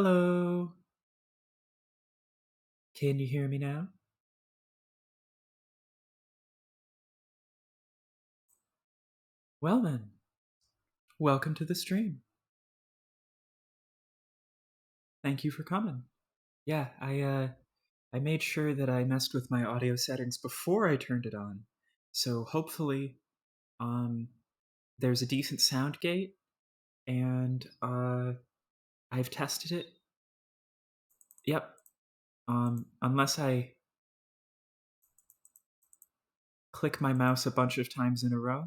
Hello. Can you hear me now? Well then, welcome to the stream. Thank you for coming. Yeah, I made sure that I messed with my audio settings before I turned it on. So hopefully um there's a decent sound gate and I've tested it. Yep. Unless I click my mouse a bunch of times in a row,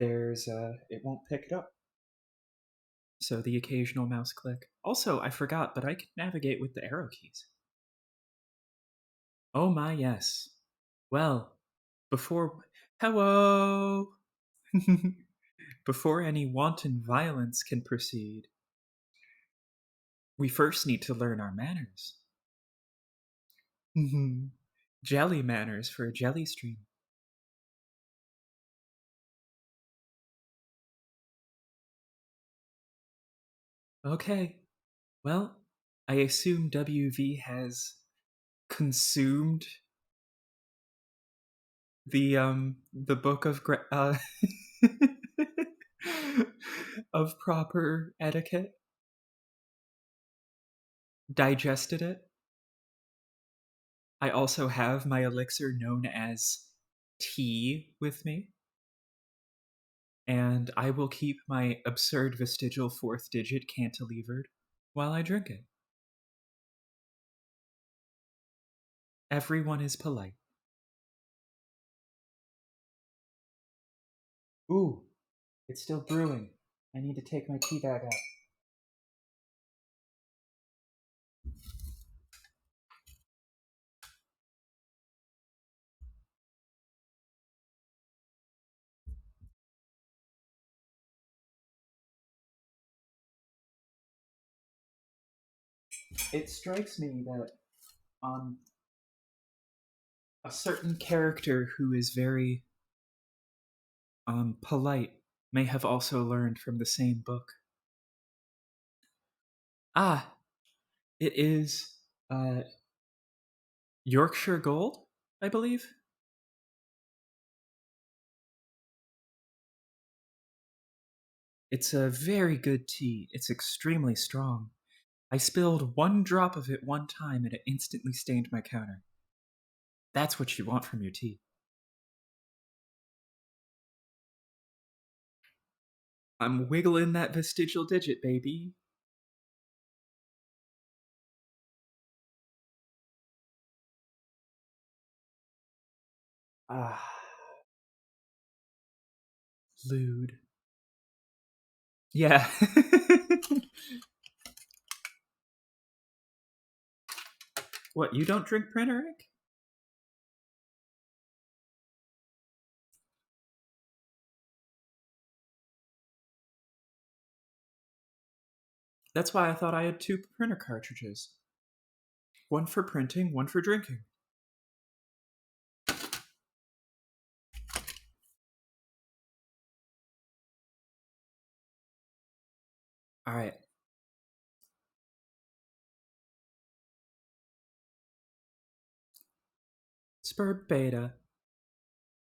there's it won't pick it up. So the occasional mouse click. Also, I forgot, but I can navigate with the arrow keys. Oh my, yes. Well, before. Hello! Before any wanton violence can proceed, we first need to learn our manners. Jelly manners for a jelly stream. Okay, well, I assume WV has consumed the book of of proper etiquette, digested it. I also have my elixir known as tea with me, and I will keep my absurd vestigial fourth digit cantilevered while I drink it. Everyone is polite. Ooh, it's still brewing. I need to take my tea bag out. It strikes me that a certain character who is very polite may have also learned from the same book. Ah, it is uh, Yorkshire Gold, I believe. It's a very good tea. It's extremely strong. I spilled one drop of it one time and it instantly stained my counter. That's what you want from your tea. I'm wiggling that vestigial digit, baby. Ah, lewd. Yeah. What, you don't drink Prenerick? That's why I thought I had two printer cartridges. One for printing, one for drinking. Alright. Spur Beta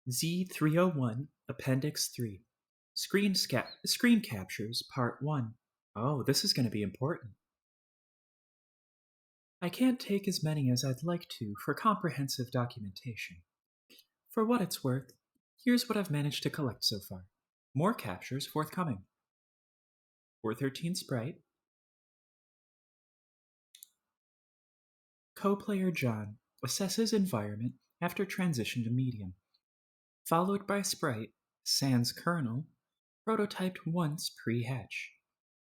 Z301 Appendix 3. Screen Captures Part 1. Oh, this is going to be important. I can't take as many as I'd like to for comprehensive documentation. For what it's worth, here's what I've managed to collect so far. More captures forthcoming. 413 Sprite. Co-player John assesses environment after transition to medium. Followed by Sprite, sans kernel, prototyped once pre-hatch.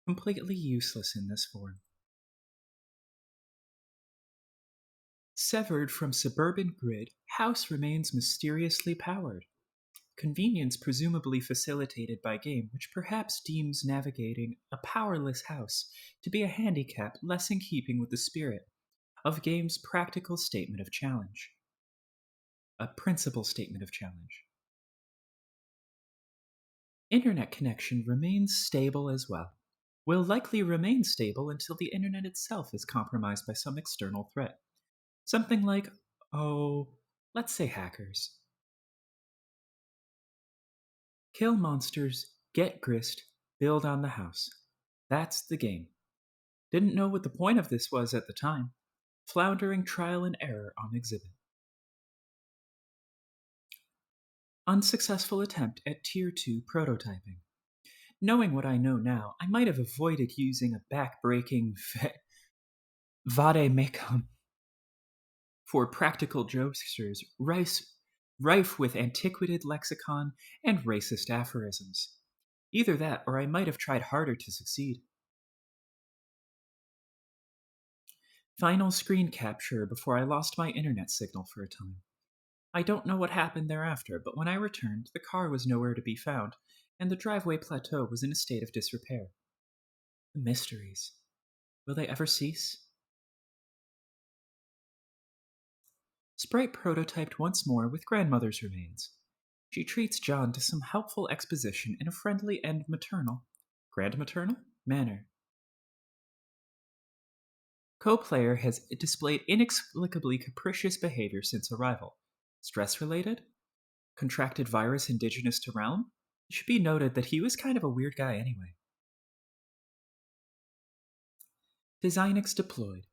Completely useless in this form. Severed from suburban grid, house remains mysteriously powered. Convenience presumably facilitated by game, which perhaps deems navigating a powerless house to be a handicap less in keeping with the spirit of game's practical statement of challenge. A principal statement of challenge. Internet connection remains stable as well. will likely remain stable until the internet itself is compromised by some external threat. Something like, oh, let's say hackers. Kill monsters, get grist, build on the house. That's the game. Didn't know what the point of this was at the time. Floundering trial and error on exhibit. Unsuccessful attempt at Tier 2 prototyping. Knowing what I know now, I might have avoided using a back-breaking vademecum for practical jokesters rife with antiquated lexicon and racist aphorisms. Either that, or I might have tried harder to succeed. Final screen capture before I lost my internet signal for a time. I don't know what happened thereafter, but when I returned, the car was nowhere to be found, and the driveway plateau was in a state of disrepair. The mysteries. Will they ever cease? Sprite prototyped once more with grandmother's remains. She treats John to some helpful exposition in a friendly and maternal, grandmaternal, manner. Co-player has displayed inexplicably capricious behavior since arrival. Stress-related? Contracted virus indigenous to realm? It should be noted that he was kind of a weird guy anyway. Designix deployed.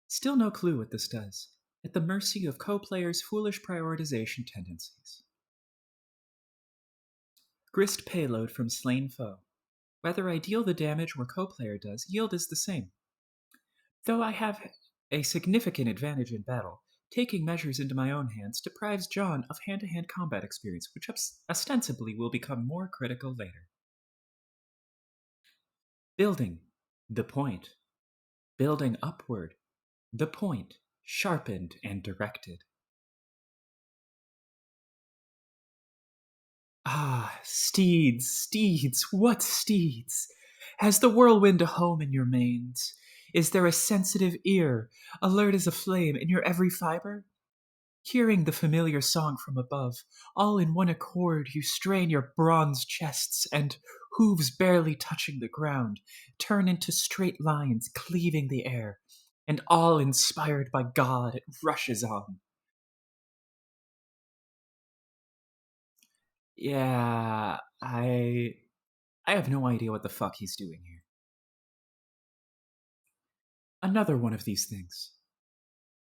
Still no clue what this does. At the mercy of co-players' foolish prioritization tendencies. Grist payload from slain foe. Whether I deal the damage or co-player does, yield is the same. Though I have a significant advantage in battle, taking measures into my own hands deprives John of hand-to-hand combat experience, which ostensibly will become more critical later. Building. The point. Building upward. The point. Sharpened and directed. Ah, steeds, steeds, what steeds? Has the whirlwind a home in your manes? Is there a sensitive ear, alert as a flame, in your every fiber? Hearing the familiar song from above, all in one accord you strain your bronze chests and, hooves barely touching the ground, turn into straight lines cleaving the air, and all inspired by God it rushes on. Yeah, I have no idea what the fuck he's doing here. Another one of these things.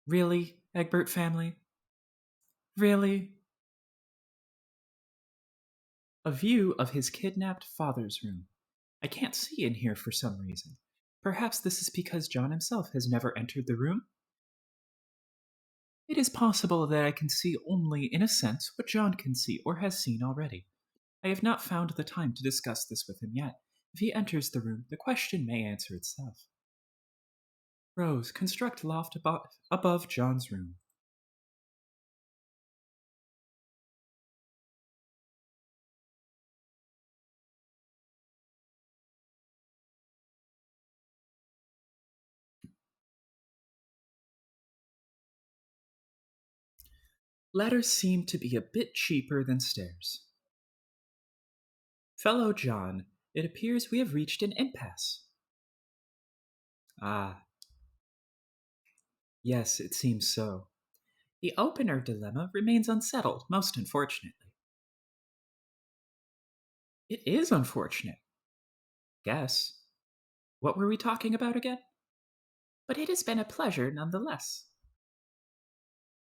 Really, Egbert family? Really? A view of his kidnapped father's room. I can't see in here for some reason. Perhaps this is because John himself has never entered the room? It is possible that I can see only, in a sense, what John can see or has seen already. I have not found the time to discuss this with him yet. If he enters the room, the question may answer itself. Rose, construct loft above John's room. Ladders seem to be a bit cheaper than stairs. Fellow John, it appears we have reached an impasse. Ah, yes, it seems so. The opener dilemma remains unsettled, most unfortunately. It is unfortunate. Guess. What were we talking about again? But it has been a pleasure nonetheless.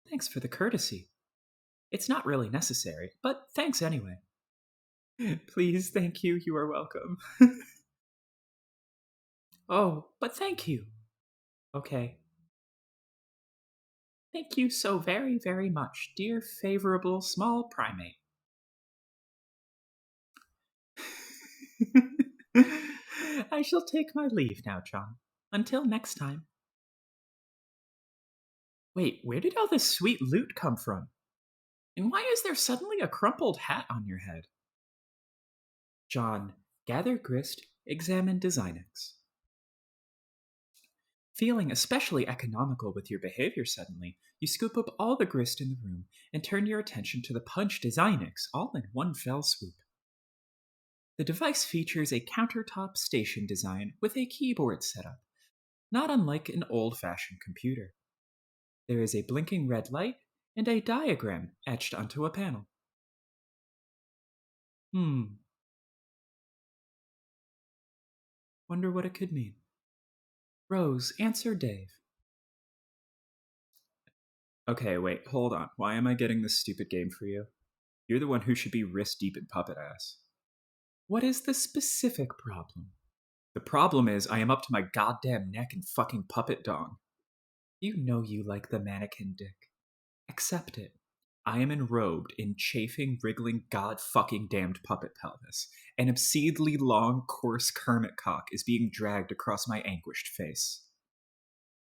Thanks for the courtesy. It's not really necessary, but thanks anyway. Please, thank you, you are welcome. Oh, but thank you. Okay. Thank you so very, very much, dear favorable small primate. I shall take my leave now, John. Until next time. Wait, where did all this sweet loot come from? And why is there suddenly a crumpled hat on your head? John, gather grist, examine Designix. Feeling especially economical with your behavior suddenly, you scoop up all the grist in the room and turn your attention to the punch Designix all in one fell swoop. The device features a countertop station design with a keyboard setup, not unlike an old-fashioned computer. There is a blinking red light and a diagram etched onto a panel. Wonder what it could mean. Rose, answer Dave. Okay, wait, hold on. Why am I getting this stupid game for you? You're the one who should be wrist deep in puppet ass. What is the specific problem? The problem is I am up to my goddamn neck in fucking puppet dong. You know you like the mannequin dick. Accept it. I am enrobed in chafing, wriggling, god-fucking damned puppet pelvis. An obscenely long, coarse Kermit cock is being dragged across my anguished face.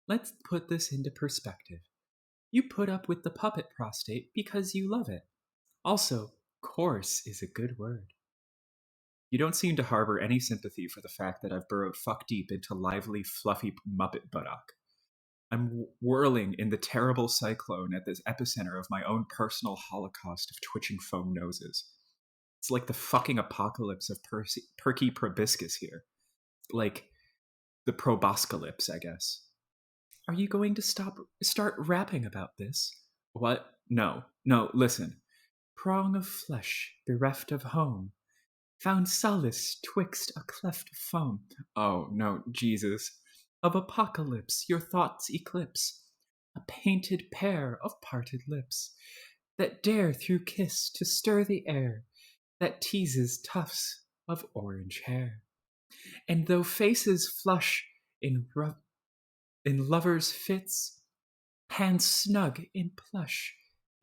Let's put this into perspective. You put up with the puppet prostate because you love it. Also, coarse is a good word. You don't seem to harbor any sympathy for the fact that I've burrowed fuck deep into lively, fluffy Muppet buttock. I'm whirling in the terrible cyclone at this epicenter of my own personal holocaust of twitching foam noses. It's like the fucking apocalypse of Perky proboscis here. Like the proboscalypse, I guess. Are you going to start rapping about this? What? No, listen. Prong of flesh, bereft of home, found solace twixt a cleft of foam. Oh, no, Jesus. Of apocalypse your thoughts eclipse, a painted pair of parted lips, that dare through kiss to stir the air, that teases tufts of orange hair. And though faces flush in lovers' fits, hands snug in plush,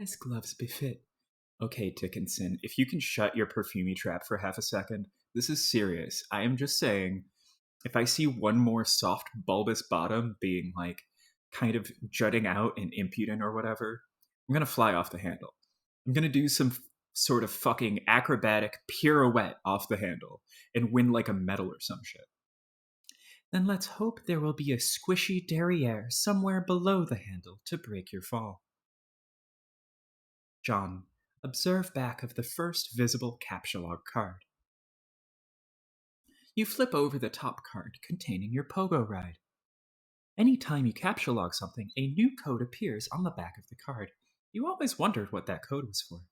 as gloves befit. Okay, Dickinson, if you can shut your perfumey trap for half a second, this is serious. I am just saying, if I see one more soft, bulbous bottom being, like, kind of jutting out and impudent or whatever, I'm gonna fly off the handle. I'm gonna do some sort of fucking acrobatic pirouette off the handle and win like a medal or some shit. Then let's hope there will be a squishy derriere somewhere below the handle to break your fall. John, observe back of the first visible captcha card. You flip over the top card containing your pogo ride. Anytime you captcha something, a new code appears on the back of the card. You always wondered what that code was for.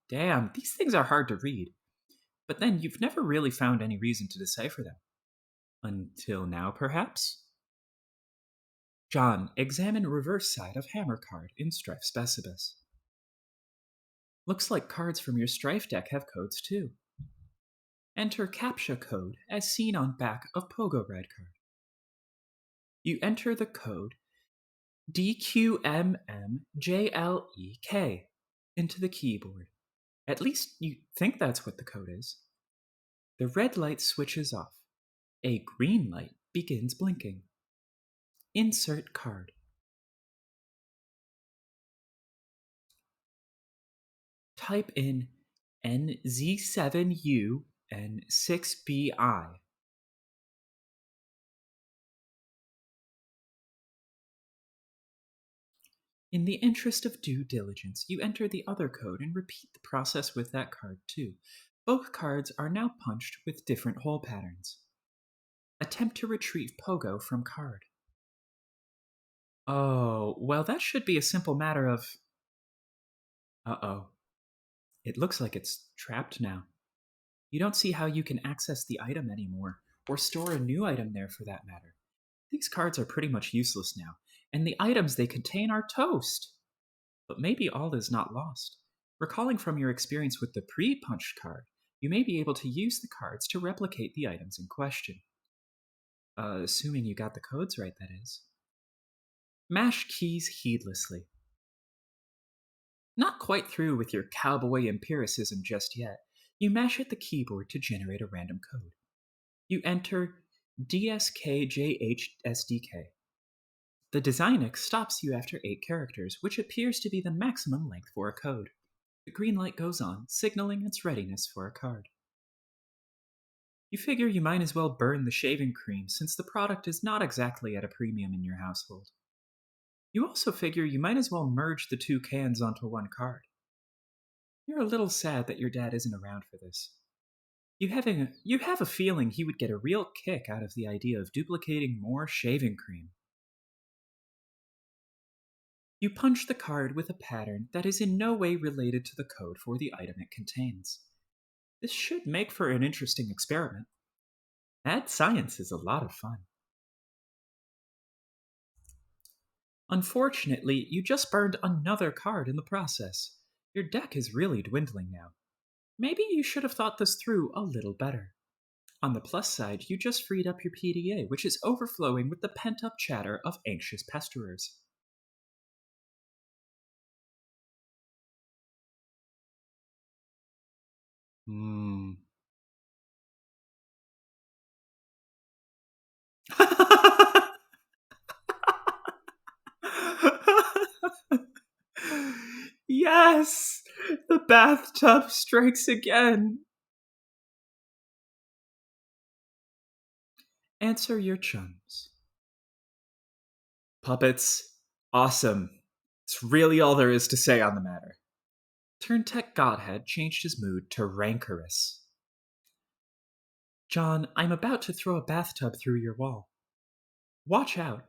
Damn, these things are hard to read. But then you've never really found any reason to decipher them. Until now, perhaps? John, examine reverse side of hammer card in Strife Specibus. Looks like cards from your Strife deck have codes too. Enter CAPTCHA code as seen on back of Pogo Ride card. You enter the code DQMMJLEK into the keyboard. At least you think that's what the code is. The red light switches off. A green light begins blinking. Insert card. Type in NZ7U and 6BI. In the interest of due diligence, you enter the other code and repeat the process with that card too. Both cards are now punched with different hole patterns. Attempt to retrieve Pogo from card. Oh, well, that should be a simple matter of... Uh-oh. It looks like it's trapped now. You don't see how you can access the item anymore, or store a new item there for that matter. These cards are pretty much useless now, and the items they contain are toast. But maybe all is not lost. Recalling from your experience with the pre-punched card, you may be able to use the cards to replicate the items in question. Assuming you got the codes right, that is. Mash keys heedlessly. Not quite through with your cowboy empiricism just yet. You mash at the keyboard to generate a random code. You enter DSKJHSDK. The Designix stops you after 8 characters, which appears to be the maximum length for a code. The green light goes on, signaling its readiness for a card. You figure you might as well burn the shaving cream since the product is not exactly at a premium in your household. You also figure you might as well merge the 2 cans onto one card. You're a little sad that your dad isn't around for this. You have a feeling he would get a real kick out of the idea of duplicating more shaving cream. You punch the card with a pattern that is in no way related to the code for the item it contains. This should make for an interesting experiment. Mad science is a lot of fun. Unfortunately, you just burned another card in the process. Your deck is really dwindling now. Maybe you should have thought this through a little better. On the plus side, you just freed up your PDA, which is overflowing with the pent-up chatter of anxious pesterers. Hmm. Yes! The bathtub strikes again! Answer your chums. Puppets, awesome. It's really all there is to say on the matter. Turntech Godhead changed his mood to rancorous. John, I'm about to throw a bathtub through your wall. Watch out.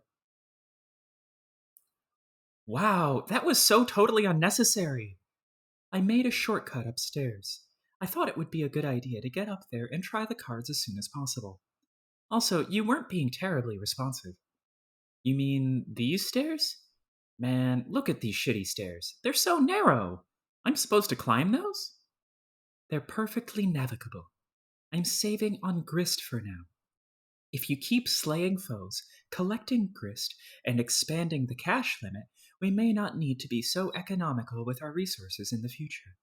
Wow, that was so totally unnecessary. I made a shortcut upstairs. I thought it would be a good idea to get up there and try the cards as soon as possible. Also, you weren't being terribly responsive. You mean these stairs? Man, look at these shitty stairs. They're so narrow. I'm supposed to climb those? They're perfectly navigable. I'm saving on grist for now. If you keep slaying foes, collecting grist, and expanding the cash limit, we may not need to be so economical with our resources in the future.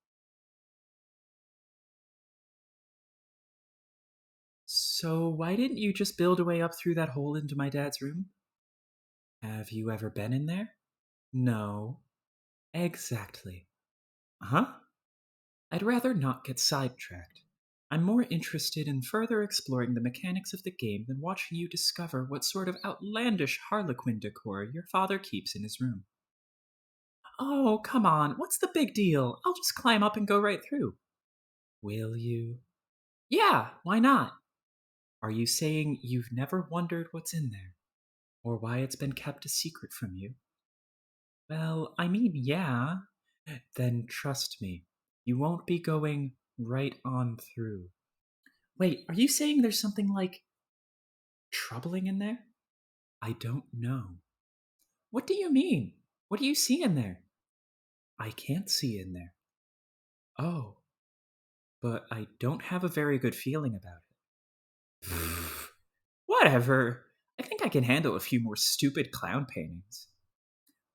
So, why didn't you just build a way up through that hole into my dad's room? Have you ever been in there? No. Exactly. Huh? I'd rather not get sidetracked. I'm more interested in further exploring the mechanics of the game than watching you discover what sort of outlandish harlequin decor your father keeps in his room. Oh, come on, what's the big deal? I'll just climb up and go right through. Will you? Yeah, why not? Are you saying you've never wondered what's in there? Or why it's been kept a secret from you? Well, I mean, yeah. Then trust me, you won't be going right on through. Wait, are you saying there's something like troubling in there? I don't know. What do you mean? What do you see in there? I can't see in there. Oh, but I don't have a very good feeling about it. Whatever. I think I can handle a few more stupid clown paintings.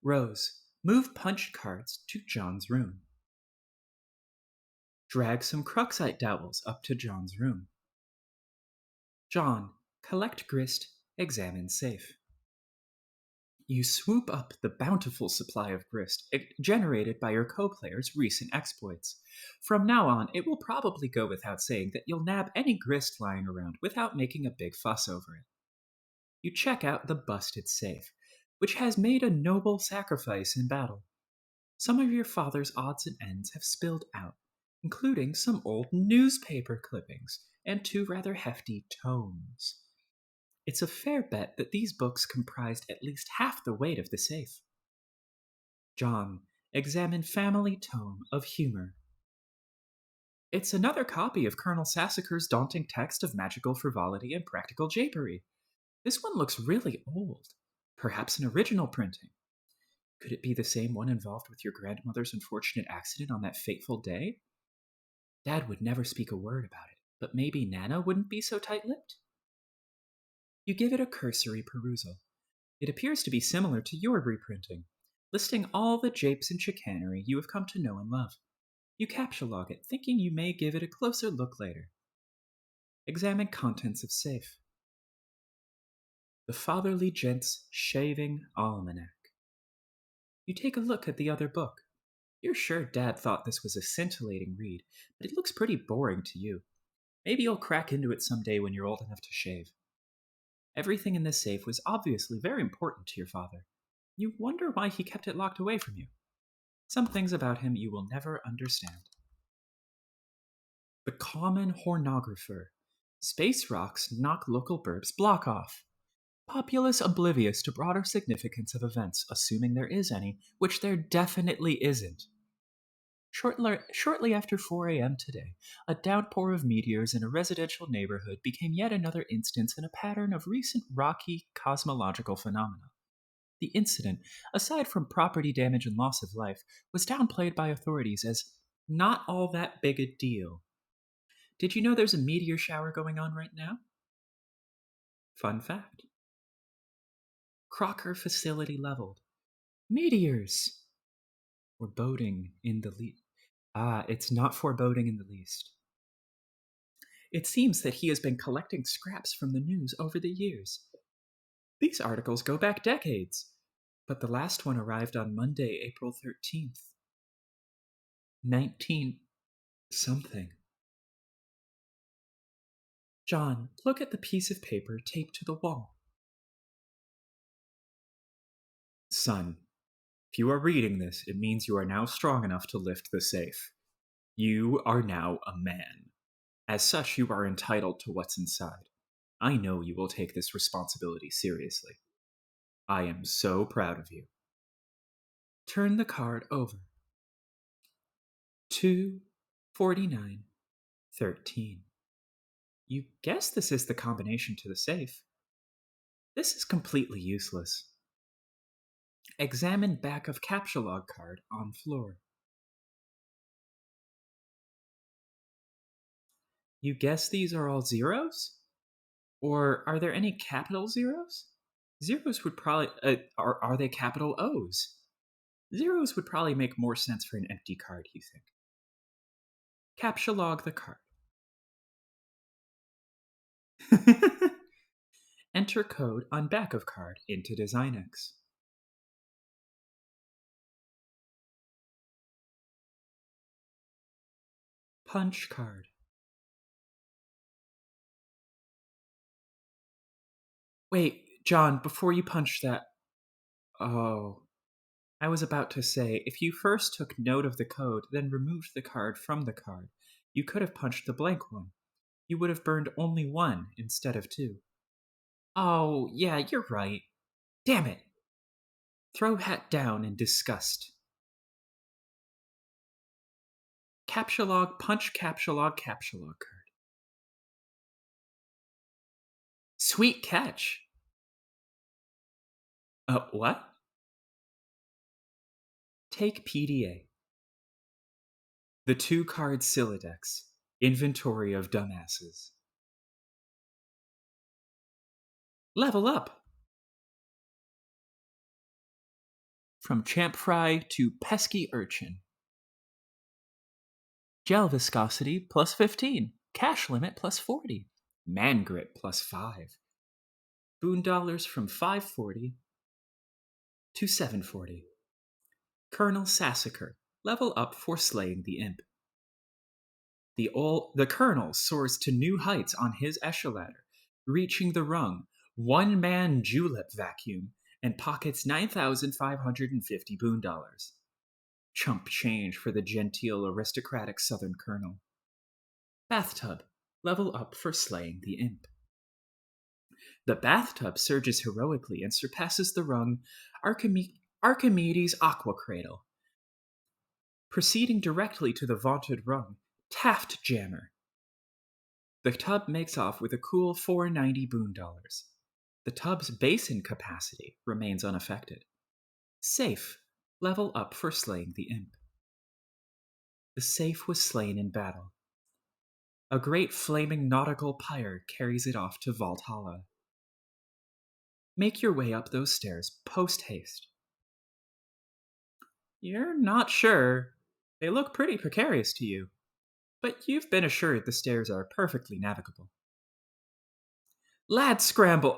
Rose, move punch cards to John's room. Drag some Cruxite dowels up to John's room. John, collect grist, examine safe. You swoop up the bountiful supply of grist generated by your co-player's recent exploits. From now on, it will probably go without saying that you'll nab any grist lying around without making a big fuss over it. You check out the busted safe, which has made a noble sacrifice in battle. Some of your father's odds and ends have spilled out, including some old newspaper clippings and two rather hefty tomes. It's a fair bet that these books comprised at least half the weight of the safe. John, examine Family Tome of Humor. It's another copy of Colonel Sassacre's daunting text of magical frivolity and practical japery. This one looks really old. Perhaps an original printing. Could it be the same one involved with your grandmother's unfortunate accident on that fateful day? Dad would never speak a word about it, but maybe Nana wouldn't be so tight-lipped? You give it a cursory perusal. It appears to be similar to your reprinting, listing all the japes and chicanery you have come to know and love. You capture log it, thinking you may give it a closer look later. Examine contents of safe. The Fatherly Gent's Shaving Almanac. You take a look at the other book. You're sure Dad thought this was a scintillating read, but it looks pretty boring to you. Maybe you'll crack into it someday when you're old enough to shave. Everything in this safe was obviously very important to your father. You wonder why he kept it locked away from you. Some things about him you will never understand. The common hornographer. Space rocks knock local burbs block off. Populace oblivious to broader significance of events, assuming there is any, which there definitely isn't. Shortly after 4 a.m. today, a downpour of meteors in a residential neighborhood became yet another instance in a pattern of recent rocky cosmological phenomena. The incident, aside from property damage and loss of life, was downplayed by authorities as not all that big a deal. Did you know there's a meteor shower going on right now? Fun fact. Crocker facility leveled. Meteors! Foreboding in the least. It's not foreboding in the least. It seems that he has been collecting scraps from the news over the years. These articles go back decades, but the last one arrived on Monday, April 13th. 19 something. John, look at the piece of paper taped to the wall. Son, if you are reading this, it means you are now strong enough to lift the safe. You are now a man. As such, you are entitled to what's inside. I know you will take this responsibility seriously. I am so proud of you. Turn the card over. 24913. You guess this is the combination to the safe. This is completely useless. Examine back of captcha log card on floor. You guess these are all zeros? Or are there any capital zeros? Zeros would probably... are they capital O's? Zeros would probably make more sense for an empty card, you think. Captcha log the card. Enter code on back of card into DesignX. Punch card. Wait, John, before you punch that... Oh. I was about to say, if you first took note of the code, then removed the card from the card, you could have punched the blank one. You would have burned only one instead of two. Oh, yeah, you're right. Damn it! Throw hat down in disgust. Captcha log, punch captcha log card. Sweet catch! What? Take PDA. The 2-card Sylladex. Inventory of dumbasses. Level up! From champ fry to pesky urchin. Gel viscosity plus 15. Cash limit plus 40. Man grip plus 5. Boon dollars from 540 to 740. Colonel Sassacre. Level up for slaying the imp. The Colonel soars to new heights on his echelon, reaching the rung, one-man julep vacuum, and pockets 9,550 boon dollars. Chump change for the genteel aristocratic Southern Colonel. Bathtub. Level up for slaying the imp. The bathtub surges heroically and surpasses the rung Archimedes' aqua cradle. Proceeding directly to the vaunted rung, Taft Jammer. The tub makes off with a cool 490 boon dollars. The tub's basin capacity remains unaffected. Safe. Level up for slaying the imp. The safe was slain in battle. A great flaming nautical pyre carries it off to Valhalla. Make your way up those stairs post-haste. You're not sure. They look pretty precarious to you. But you've been assured the stairs are perfectly navigable. Lad scramble!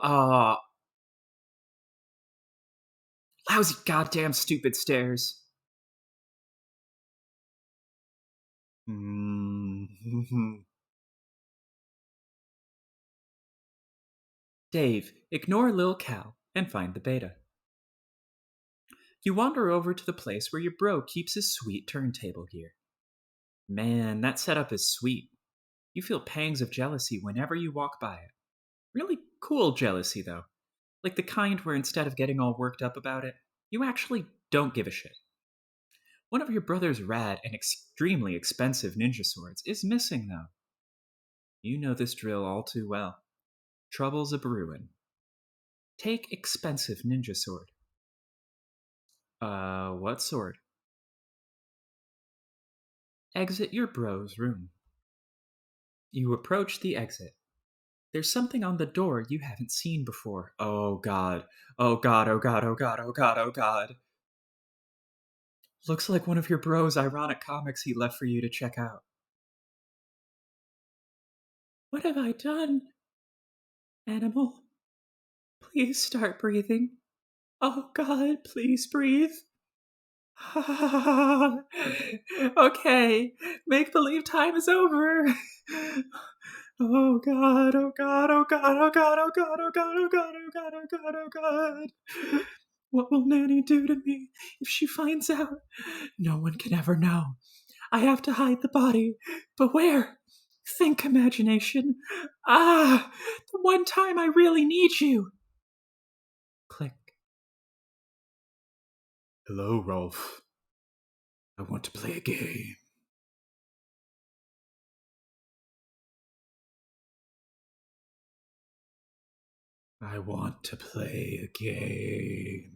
Lousy goddamn stupid stairs. Dave, ignore Lil Cal and find the beta. You wander over to the place where your bro keeps his sweet turntable gear. Man, that setup is sweet. You feel pangs of jealousy whenever you walk by it. Really cool jealousy, though. Like the kind where instead of getting all worked up about it, you actually don't give a shit. One of your brother's rad and extremely expensive ninja swords is missing, though. You know this drill all too well. Trouble's a brewin'. Take expensive ninja sword. What sword? Exit your bro's room. You approach the exit. There's something on the door you haven't seen before. Oh god. Oh god, oh god, oh god, oh god, oh god. Looks like one of your bro's ironic comics he left for you to check out. What have I done? Animal, please start breathing. Oh god, please breathe. Okay, make believe time is over. Oh god, oh god, oh god, oh god, oh god, oh god, oh god, oh god, oh god, oh god. What will Nanny do to me if she finds out? No one can ever know. I have to hide the body. But where? Think, imagination. Ah, the one time I really need you. Click. Hello, Rolf. I want to play a game. I want to play a game.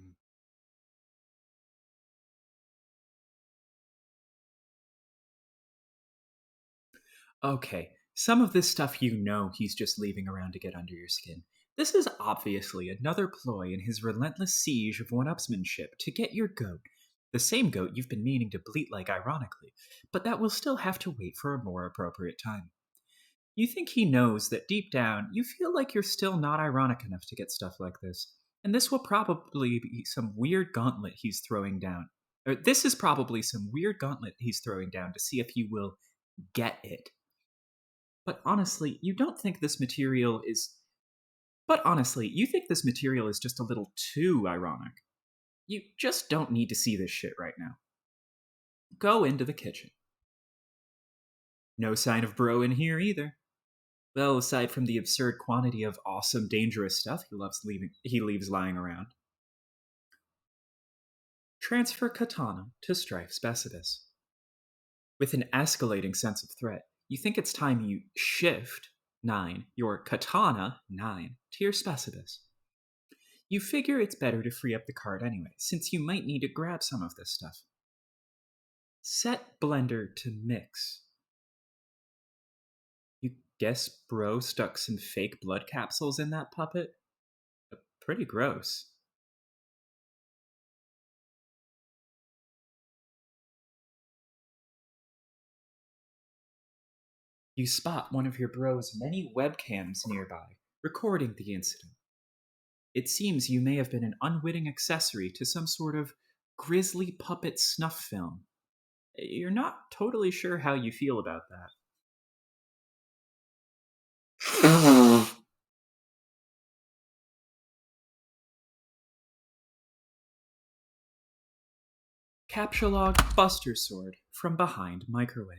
Okay, some of this stuff you know he's just leaving around to get under your skin. This is obviously another ploy in his relentless siege of one-upsmanship to get your goat. The same goat you've been meaning to bleat like ironically, but that will still have to wait for a more appropriate time. You think he knows that deep down you feel like you're still not ironic enough to get stuff like this, and this will probably be some weird gauntlet he's throwing down. Or this is probably some weird gauntlet he's throwing down to see if you will get it. But honestly, you don't think this material is. But honestly, you think this material is just a little too ironic. You just don't need to see this shit right now. Go into the kitchen. No sign of bro in here either. Well, aside from the absurd quantity of awesome, dangerous stuff he leaves lying around. Transfer katana to Strife Specibus. With an escalating sense of threat, you think it's time you shift 9, your katana 9, to your Specibus. You figure it's better to free up the card anyway, since you might need to grab some of this stuff. Set blender to mix. You guess bro stuck some fake blood capsules in that puppet? Pretty gross. You spot one of your bro's many webcams nearby, recording the incident. It seems you may have been an unwitting accessory to some sort of grisly puppet snuff film. You're not totally sure how you feel about that. Capture log Buster Sword from behind microwave.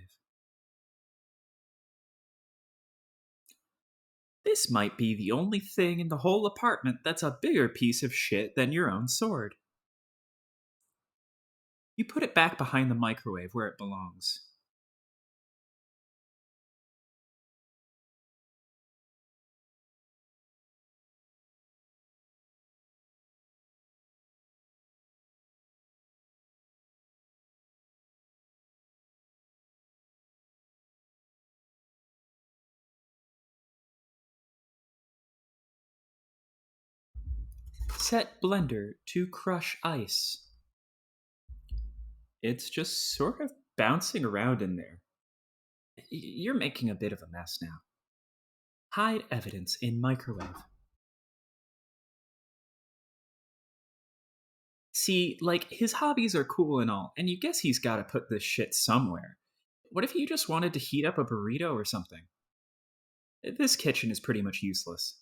This might be the only thing in the whole apartment that's a bigger piece of shit than your own sword. You put it back behind the microwave where it belongs. Set blender to crush ice. It's just sort of bouncing around in there. You're making a bit of a mess now. Hide evidence in microwave. See, like, his hobbies are cool and all, and you guess he's gotta put this shit somewhere. What if you just wanted to heat up a burrito or something? This kitchen is pretty much useless.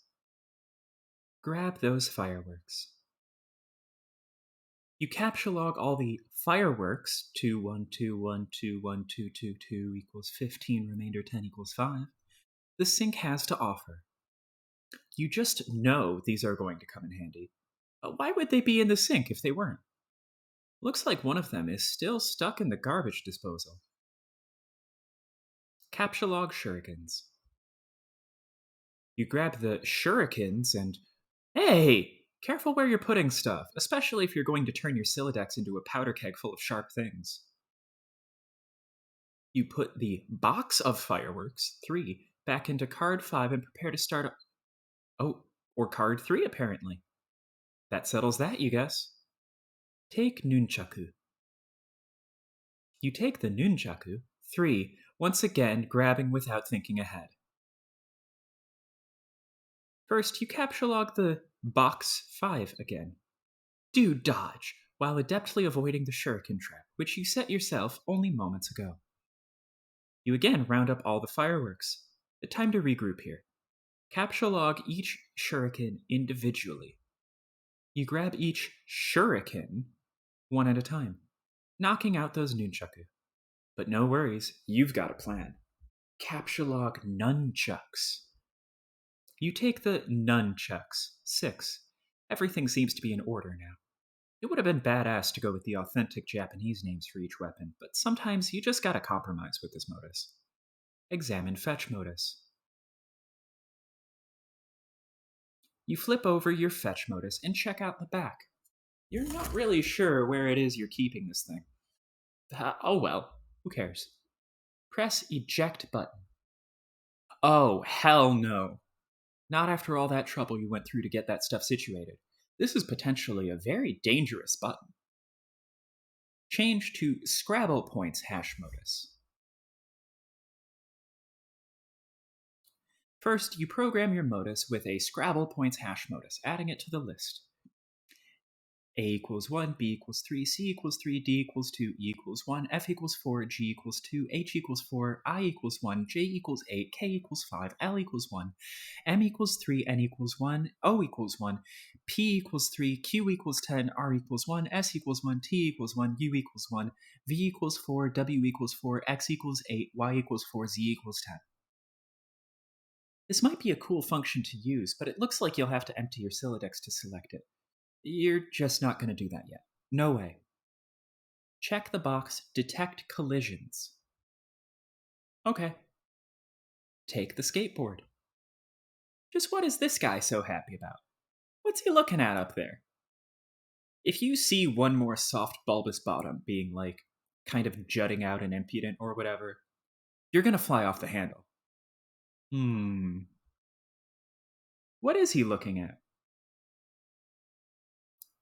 Grab those fireworks. You capture log all the fireworks 2 1 2 1 2 1 2 2 2 equals 15 remainder 10 equals 5 the sink has to offer. You just know these are going to come in handy. Why would they be in the sink if they weren't? Looks like one of them is still stuck in the garbage disposal. Capsulog shurikens. You grab the shurikens and. Hey! Careful where you're putting stuff, especially if you're going to turn your Silodex into a powder keg full of sharp things. You put the box of fireworks, 3, back into card 5 and prepare to start. Oh, or card 3, apparently. That settles that, you guess. Take nunchaku. You take the nunchaku, 3, once again grabbing without thinking ahead. First, you capsulog the box 5 again. Do dodge, while adeptly avoiding the shuriken trap, which you set yourself only moments ago. You again round up all the fireworks. Time to regroup here. Capsulog each shuriken individually. You grab each shuriken one at a time, knocking out those nunchaku. But no worries, you've got a plan. Capsulog nunchucks. You take the nunchucks, 6. Everything seems to be in order now. It would have been badass to go with the authentic Japanese names for each weapon, but sometimes you just gotta compromise with this modus. Examine fetch modus. You flip over your fetch modus and check out the back. You're not really sure where it is you're keeping this thing. Oh well, who cares? Press eject button. Oh, hell no. Not after all that trouble you went through to get that stuff situated. This is potentially a very dangerous button. Change to Scrabble points hash modus. First, you program your modus with a Scrabble points hash modus, adding it to the list. A equals 1, B equals 3, C equals 3, D equals 2, E equals 1, F equals 4, G equals 2, H equals 4, I equals 1, J equals 8, K equals 5, L equals 1, M equals 3, N equals 1, O equals 1, P equals 3, Q equals 10, R equals 1, S equals 1, T equals 1, U equals 1, V equals 4, W equals 4, X equals 8, Y equals 4, Z equals 10. This might be a cool function to use, but it looks like you'll have to empty your Silodex to select it. You're just not going to do that yet. No way. Check the box Detect Collisions. Okay. Take the skateboard. Just what is this guy so happy about? What's he looking at up there? If you see one more soft bulbous bottom being like kind of jutting out and impudent or whatever, you're going to fly off the handle. What is he looking at?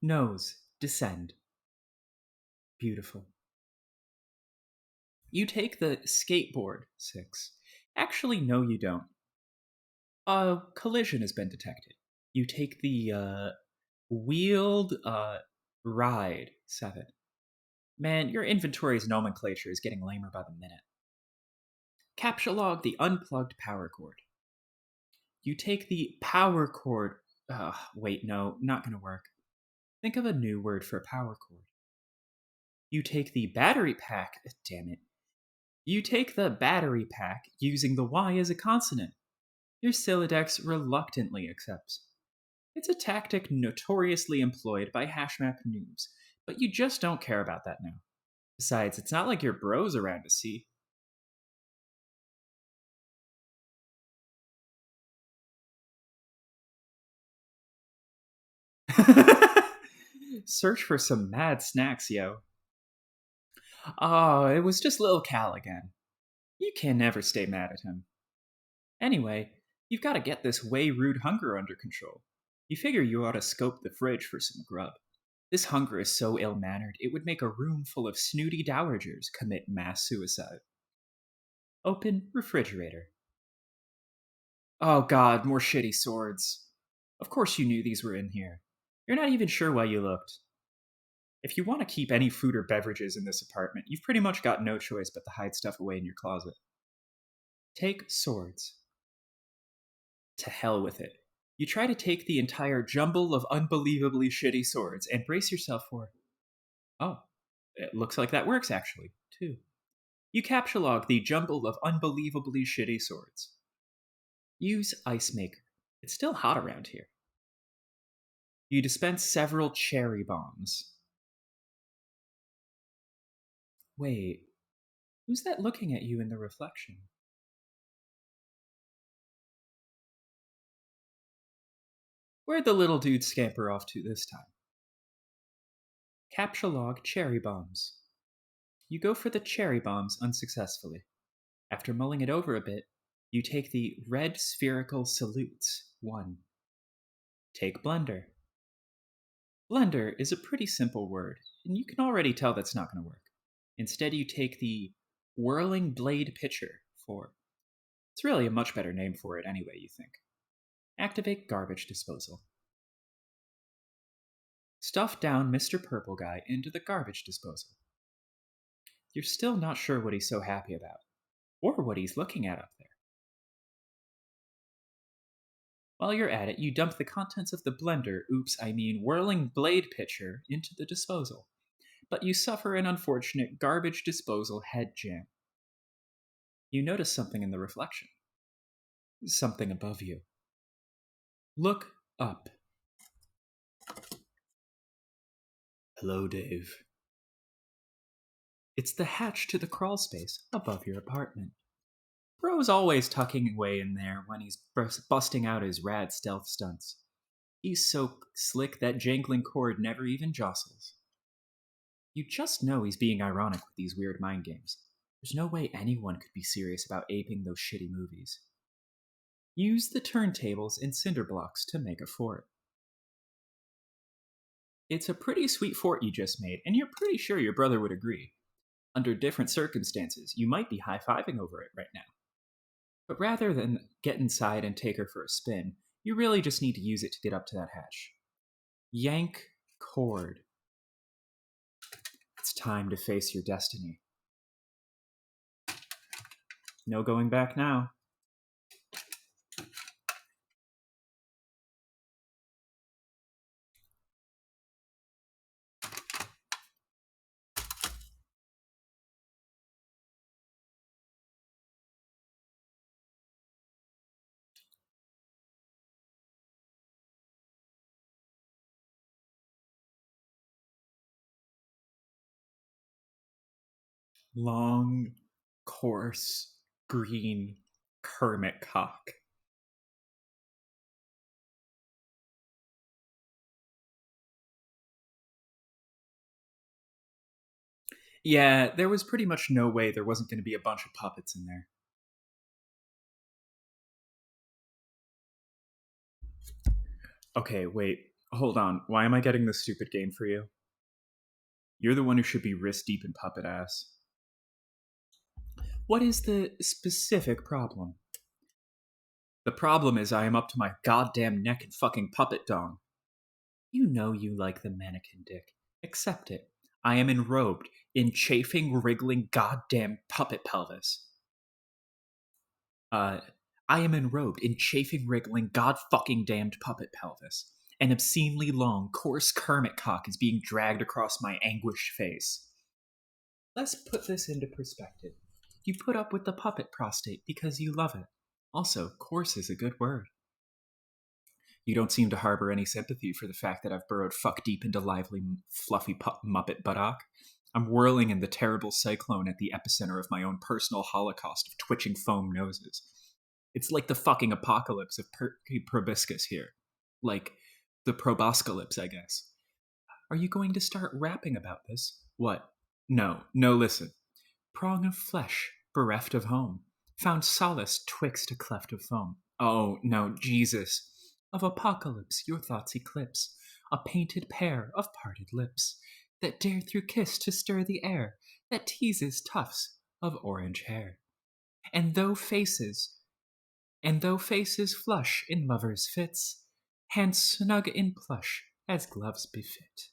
Nose. Descend. Beautiful. You take the skateboard, 6. Actually, no, you don't. A collision has been detected. You take the wheeled ride, 7. Man, your inventory's nomenclature is getting lamer by the minute. Capsulog the unplugged power cord. You take the power cord. Wait, no, not gonna work. Think of a new word for power cord. You take the battery pack. Damn it. You take the battery pack using the Y as a consonant. Your Silodex reluctantly accepts. It's a tactic notoriously employed by hashmap noobs, but you just don't care about that now. Besides, it's not like your bro's around to see. Search for some mad snacks, yo. Oh, it was just Lil Cal again. You can never stay mad at him. Anyway, you've got to get this way rude hunger under control. You figure you ought to scope the fridge for some grub. This hunger is so ill-mannered, it would make a room full of snooty dowagers commit mass suicide. Open refrigerator. Oh god, more shitty swords. Of course you knew these were in here. You're not even sure why you looked. If you want to keep any food or beverages in this apartment, you've pretty much got no choice but to hide stuff away in your closet. Take swords. To hell with it. You try to take the entire jumble of unbelievably shitty swords and brace yourself for. Oh, it looks like that works actually, too. You capsulog the jumble of unbelievably shitty swords. Use ice maker. It's still hot around here. You dispense several cherry bombs. Wait, who's that looking at you in the reflection? Where'd the little dude scamper off to this time? Captcha log cherry bombs. You go for the cherry bombs unsuccessfully. After mulling it over a bit, you take the red spherical salutes. 1. Take blender. Blender is a pretty simple word, and you can already tell that's not going to work. Instead, you take the whirling blade pitcher. 4. It's really a much better name for it anyway, you think. Activate garbage disposal. Stuff down Mr. Purple Guy into the garbage disposal. You're still not sure what he's so happy about, or what he's looking at up there. While you're at it, you dump the contents of the blender, whirling blade pitcher, into the disposal. But you suffer an unfortunate garbage disposal head jam. You notice something in the reflection. Something above you. Look up. Hello, Dave. It's the hatch to the crawl space above your apartment. Bro's always tucking away in there when he's busting out his rad stealth stunts. He's so slick that jangling cord never even jostles. You just know he's being ironic with these weird mind games. There's no way anyone could be serious about aping those shitty movies. Use the turntables and cinder blocks to make a fort. It's a pretty sweet fort you just made, and you're pretty sure your brother would agree. Under different circumstances, you might be high-fiving over it right now. But rather than get inside and take her for a spin, you really just need to use it to get up to that hatch. Yank cord. It's time to face your destiny. No going back now. Long, coarse, green Kermit cock. Yeah, there was pretty much no way there wasn't going to be a bunch of puppets in there. Okay, wait. Hold on. Why am I getting this stupid game for you? You're the one who should be wrist deep in puppet ass. What is the specific problem? The problem is I am up to my goddamn neck in fucking puppet dong. You know you like the mannequin dick. Accept it. I am enrobed in chafing, wriggling goddamn puppet pelvis. I am enrobed in chafing, wriggling god-fucking-damned puppet pelvis. An obscenely long, coarse Kermit cock is being dragged across my anguished face. Let's put this into perspective. You put up with the puppet prostate because you love it. Also, coarse is a good word. You don't seem to harbor any sympathy for the fact that I've burrowed fuck deep into lively, fluffy muppet buttock. I'm whirling in the terrible cyclone at the epicenter of my own personal holocaust of twitching foam noses. It's like the fucking apocalypse of proboscis here. Like the proboscalypse, I guess. Are you going to start rapping about this? What? No, listen. Prong of flesh, bereft of home, found solace twixt a cleft of foam. Oh, no, Jesus. Of apocalypse your thoughts eclipse, a painted pair of parted lips, that dare through kiss to stir the air, that teases tufts of orange hair. And though faces flush in lovers' fits, hands snug in plush as gloves befit.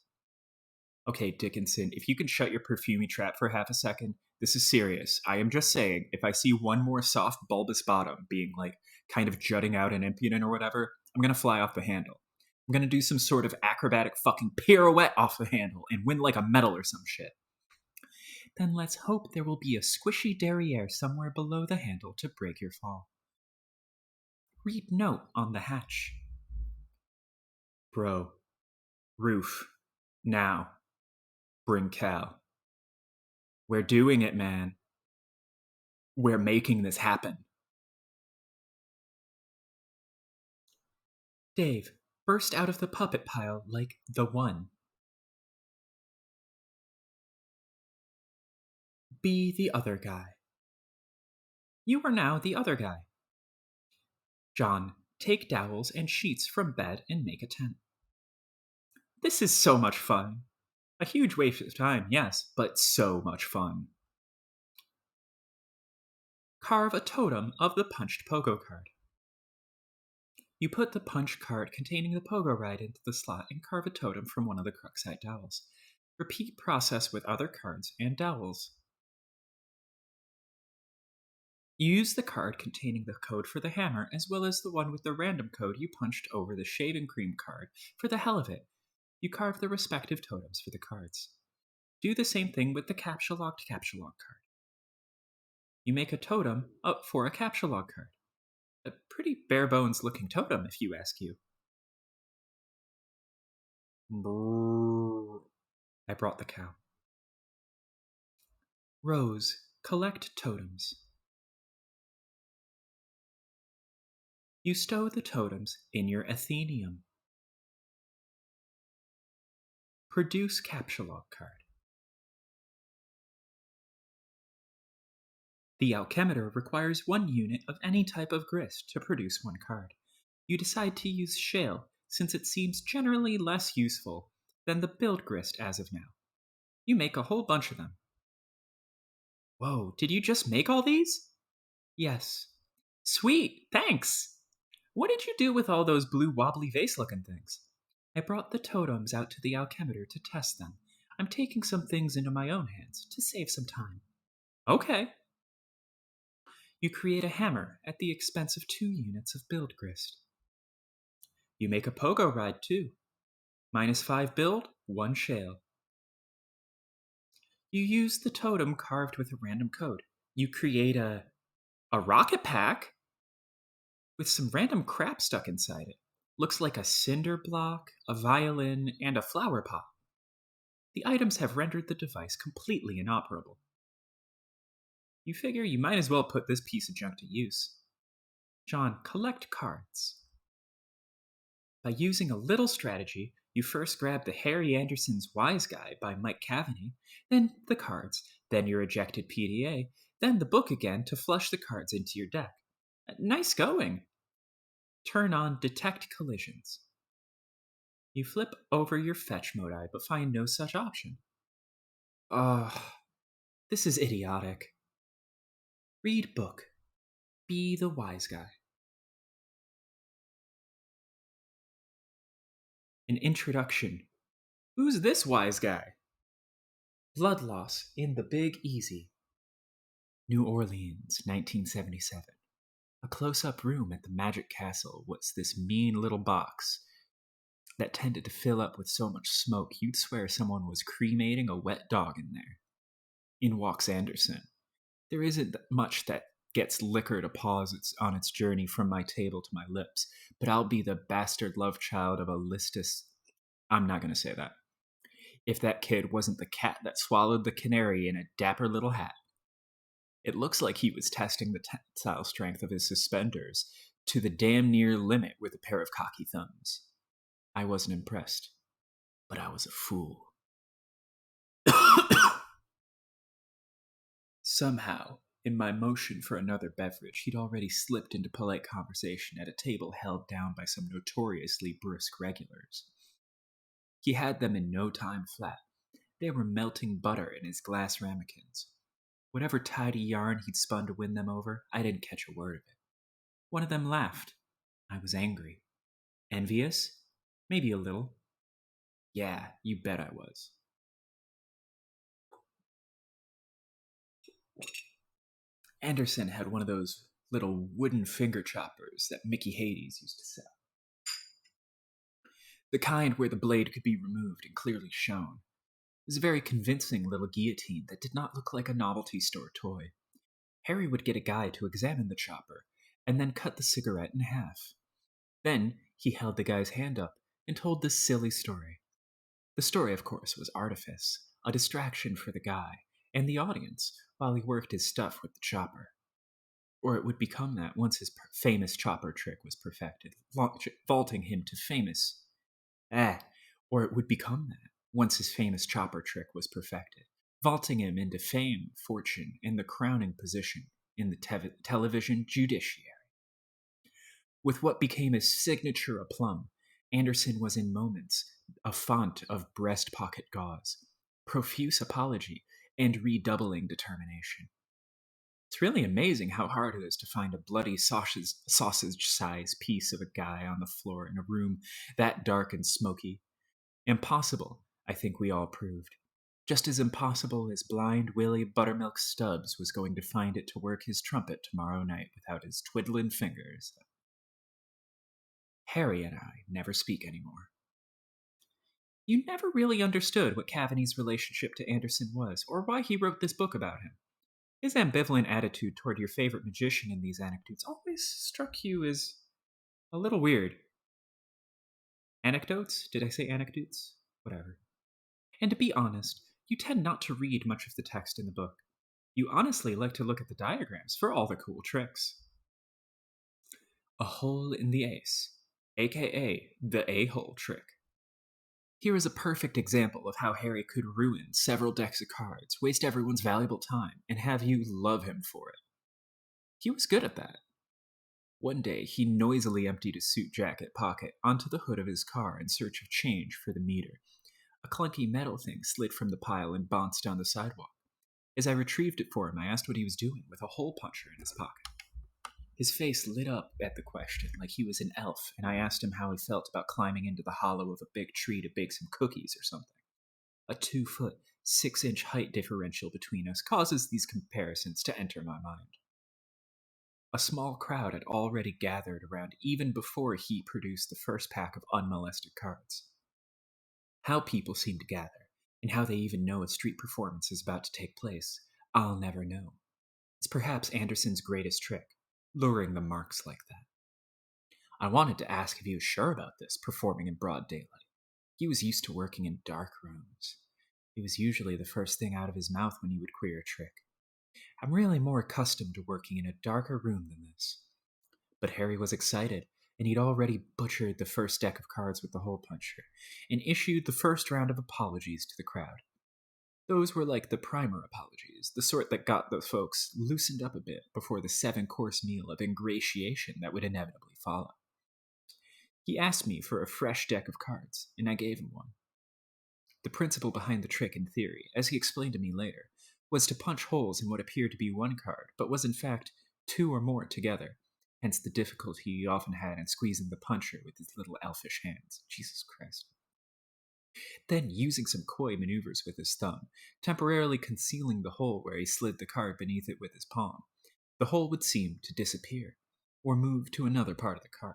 Okay, Dickinson, if you can shut your perfumey trap for half a second, this is serious. I am just saying, if I see one more soft, bulbous bottom being, kind of jutting out and impudent or whatever, I'm gonna fly off the handle. I'm gonna do some sort of acrobatic fucking pirouette off the handle and win like a medal or some shit. Then let's hope there will be a squishy derriere somewhere below the handle to break your fall. Read note on the hatch. Bro. Roof. Now. Bring Cal. We're doing it, man. We're making this happen. Dave burst out of the puppet pile like the one. Be the other guy. You are now the other guy. John, take dowels and sheets from bed and make a tent. This is so much fun. A huge waste of time, yes, but so much fun. Carve a totem of the punched pogo card. You put the punch card containing the pogo ride into the slot and carve a totem from one of the Cruxite dowels. Repeat process with other cards and dowels. You use the card containing the code for the hammer as well as the one with the random code you punched over the shaving cream card for the hell of it. You carve the respective totems for the cards. Do the same thing with the captcha-locked captcha-lock card. You make a totem up for a captcha-lock card. A pretty bare-bones looking totem, if you ask you. Brrr. I brought the cow. Rose, collect totems. You stow the totems in your Athenium. Produce captcha-lock card. The alchemeter requires 1 unit of any type of grist to produce 1 card. You decide to use shale since it seems generally less useful than the build grist as of now. You make a whole bunch of them. Whoa, did you just make all these? Yes. Sweet, thanks! What did you do with all those blue wobbly vase-looking things? I brought the totems out to the alchemeter to test them. I'm taking some things into my own hands to save some time. Okay. You create a hammer at the expense of 2 units of build grist. You make a pogo ride too. -5 build, 1 shale. You use the totem carved with a random code. You create a rocket pack with some random crap stuck inside it. Looks like a cinder block, a violin, and a flower pot. The items have rendered the device completely inoperable. You figure you might as well put this piece of junk to use. John, collect cards. By using a little strategy, you first grab the Harry Anderson's Wise Guy by Mike Cavaney, then the cards, then your ejected PDA, then the book again to flush the cards into your deck. Nice going! Turn on Detect Collisions. You flip over your fetch modi but find no such option. Ugh, this is idiotic. Read book. Be the wise guy. An introduction. Who's this wise guy? Blood loss in the Big Easy. New Orleans, 1977. A close-up room at the Magic Castle was this mean little box that tended to fill up with so much smoke you'd swear someone was cremating a wet dog in there. In walks Anderson. There isn't much that gets liquor to pause on its journey from my table to my lips, but I'll be the bastard love child of a listless... I'm not going to say that. If that kid wasn't the cat that swallowed the canary in a dapper little hat. It looks like he was testing the tensile strength of his suspenders to the damn near limit with a pair of cocky thumbs. I wasn't impressed, but I was a fool. Somehow, in my motion for another beverage, he'd already slipped into polite conversation at a table held down by some notoriously brisk regulars. He had them in no time flat. They were melting butter in his glass ramekins. Whatever tidy yarn he'd spun to win them over, I didn't catch a word of it. One of them laughed. I was angry. Envious? Maybe a little. Yeah, you bet I was. Anderson had one of those little wooden finger choppers that Mickey Hades used to sell. The kind where the blade could be removed and clearly shown. It was a very convincing little guillotine that did not look like a novelty store toy. Harry would get a guy to examine the chopper, and then cut the cigarette in half. Then he held the guy's hand up and told this silly story. The story, of course, was artifice, a distraction for the guy and the audience while he worked his stuff with the chopper. Or it would become that once his famous chopper trick was perfected, vaulting him to famous. Ah, or it would become that once his famous chopper trick was perfected, vaulting him into fame, fortune, and the crowning position in the television judiciary. With what became his signature aplomb, Anderson was in moments a font of breast pocket gauze, profuse apology, and redoubling determination. It's really amazing how hard it is to find a bloody sausage-sized piece of a guy on the floor in a room that dark and smoky. Impossible, I think we all proved. Just as impossible as blind Willie Buttermilk Stubbs was going to find it to work his trumpet tomorrow night without his twiddling fingers. Harry and I never speak anymore. You never really understood what Cavani's relationship to Anderson was, or why he wrote this book about him. His ambivalent attitude toward your favorite magician in these anecdotes always struck you as a little weird. Anecdotes? Did I say anecdotes? Whatever. And to be honest, you tend not to read much of the text in the book. You honestly like to look at the diagrams for all the cool tricks. A hole in the ace, aka the a-hole trick. Here is a perfect example of how Harry could ruin several decks of cards, waste everyone's valuable time, and have you love him for it. He was good at that. One day, he noisily emptied his suit jacket pocket onto the hood of his car in search of change for the meter. A clunky metal thing slid from the pile and bounced down the sidewalk. As I retrieved it for him, I asked what he was doing with a hole puncher in his pocket. His face lit up at the question like he was an elf, and I asked him how he felt about climbing into the hollow of a big tree to bake some cookies or something. A 2-foot, 6-inch height differential between us causes these comparisons to enter my mind. A small crowd had already gathered around even before he produced the first pack of unmolested cards. How people seem to gather, and how they even know a street performance is about to take place, I'll never know. It's perhaps Anderson's greatest trick, luring the marks like that. I wanted to ask if he was sure about this, performing in broad daylight. He was used to working in dark rooms. It was usually the first thing out of his mouth when he would queer a trick. I'm really more accustomed to working in a darker room than this. But Harry was excited, and he'd already butchered the first deck of cards with the hole puncher, and issued the first round of apologies to the crowd. Those were like the primer apologies, the sort that got the folks loosened up a bit before the 7-course meal of ingratiation that would inevitably follow. He asked me for a fresh deck of cards, and I gave him one. The principle behind the trick in theory, as he explained to me later, was to punch holes in what appeared to be one card, but was in fact 2 or more together, hence the difficulty he often had in squeezing the puncher with his little elfish hands. Jesus Christ. Then, using some coy maneuvers with his thumb, temporarily concealing the hole where he slid the card beneath it with his palm, the hole would seem to disappear, or move to another part of the card.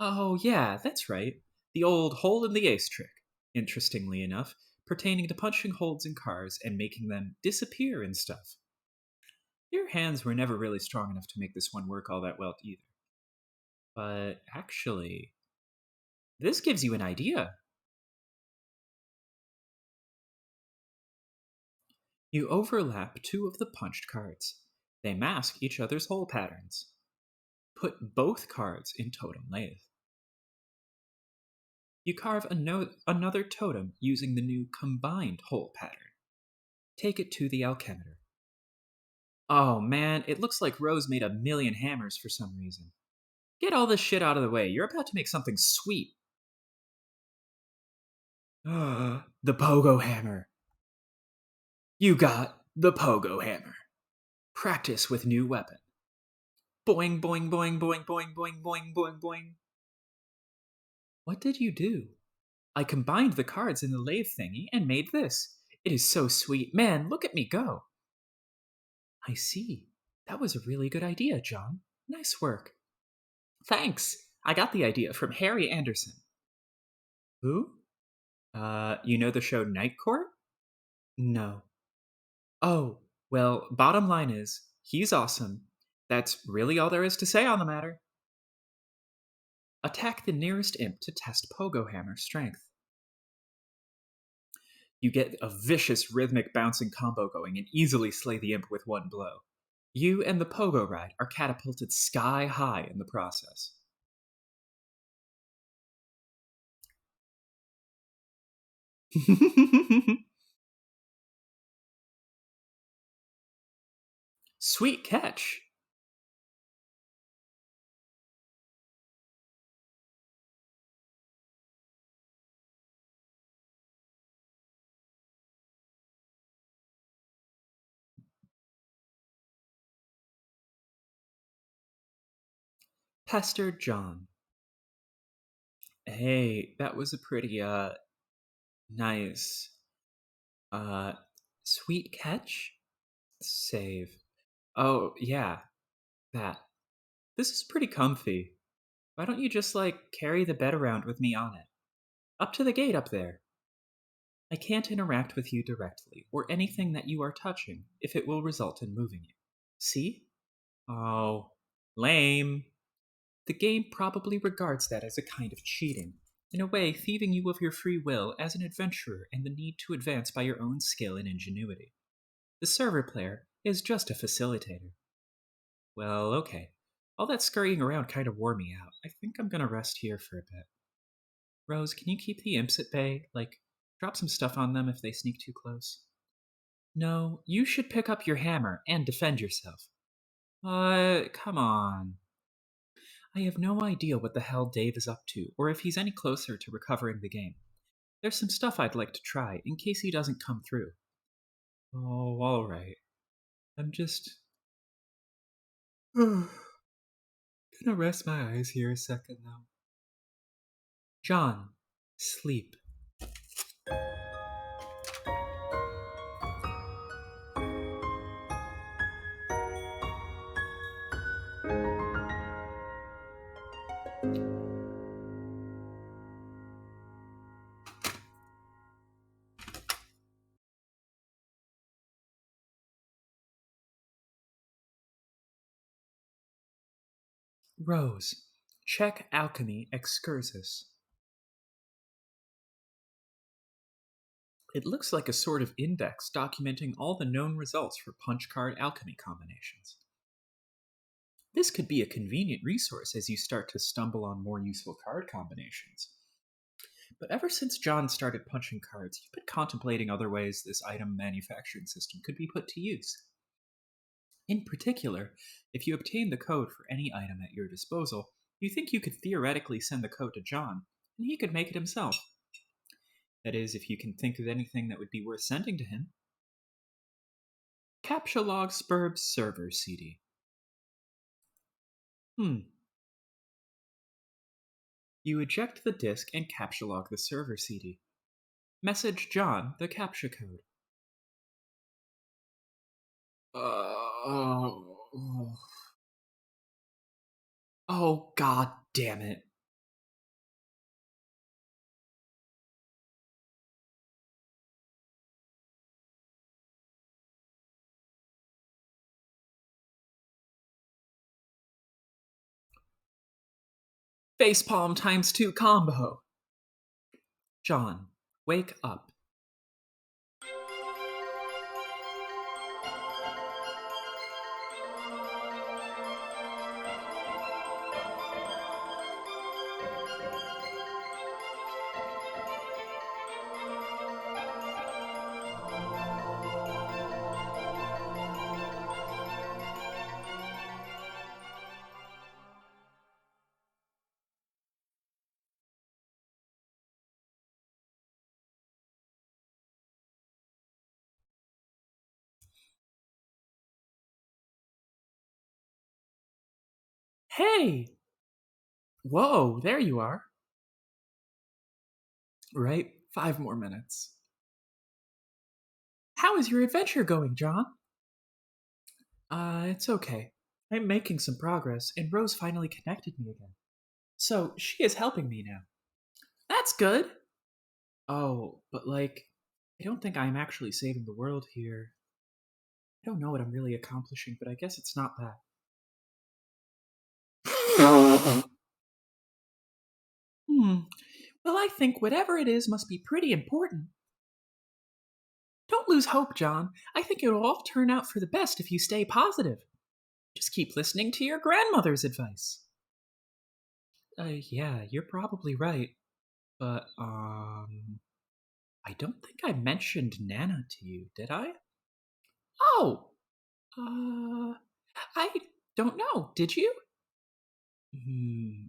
Oh, yeah, that's right. The old hole in the ace trick, interestingly enough, pertaining to punching holes in cards and making them disappear and stuff. Your hands were never really strong enough to make this one work all that well either. But actually, this gives you an idea. You overlap 2 of the punched cards. They mask each other's hole patterns. Put both cards in totem lathe. You carve another totem using the new combined hole pattern. Take it to the alchemeter. Oh man, it looks like Rose made 1,000,000 hammers for some reason. Get all this shit out of the way. You're about to make something sweet. The pogo hammer. You got the pogo hammer. Practice with new weapon. Boing, boing, boing, boing, boing, boing, boing, boing, boing. What did you do? I combined the cards in the lathe thingy and made this. It is so sweet. Man, look at me go. I see. That was a really good idea, John. Nice work. Thanks. I got the idea from Harry Anderson. Who? You know the show Night Court? No. Oh, well, bottom line is, he's awesome, That's really all there is to say on the matter. Attack the nearest imp to test Pogo Hammer strength. You get a vicious rhythmic bouncing combo going and easily slay the imp with one blow. You and the Pogo Ride are catapulted sky high in the process. Sweet catch. Pester John. Hey, that was a pretty nice uh sweet catch. Save. Oh, yeah, that. This is pretty comfy. Why don't you just carry the bed around with me on it? Up to the gate up there. I can't interact with you directly, or anything that you are touching, if it will result in moving you. See? Oh, lame. The game probably regards that as a kind of cheating, in a way, thieving you of your free will as an adventurer and the need to advance by your own skill and ingenuity. The server player is just a facilitator. Well, okay. All that scurrying around kind of wore me out. I think I'm gonna rest here for a bit. Rose, can you keep the imps at bay? Drop some stuff on them if they sneak too close. No, you should pick up your hammer and defend yourself. Come on. I have no idea what the hell Dave is up to, or if he's any closer to recovering the game. There's some stuff I'd like to try, in case he doesn't come through. Oh, alright. I'm just... gonna rest my eyes here a second, though. John, sleep. Rose, check Alchemy Excursus. It looks like a sort of index documenting all the known results for punch card alchemy combinations. This could be a convenient resource as you start to stumble on more useful card combinations. But ever since John started punching cards, you've been contemplating other ways this item manufacturing system could be put to use. In particular, if you obtain the code for any item at your disposal, you think you could theoretically send the code to John, and he could make it himself. That is, if you can think of anything that would be worth sending to him. Captcha Log Spurbs Server CD. You eject the disk and captcha log the server CD. Message John the captcha code. Oh, god damn it. Facepalm times 2 combo. John, wake up. Hey! Whoa, there you are. Right, 5 more minutes. How is your adventure going, John? It's okay. I'm making some progress, and Rose finally connected me again. So, she is helping me now. That's good! Oh, but I don't think I'm actually saving the world here. I don't know what I'm really accomplishing, but I guess it's not that. Hmm. Well, I think whatever it is must be pretty important. Don't lose hope, John. I think it'll all turn out for the best if you stay positive. Just keep listening to your grandmother's advice. Yeah, you're probably right. But, I don't think I mentioned Nana to you, did I? Oh! I don't know. Did you? Hmm,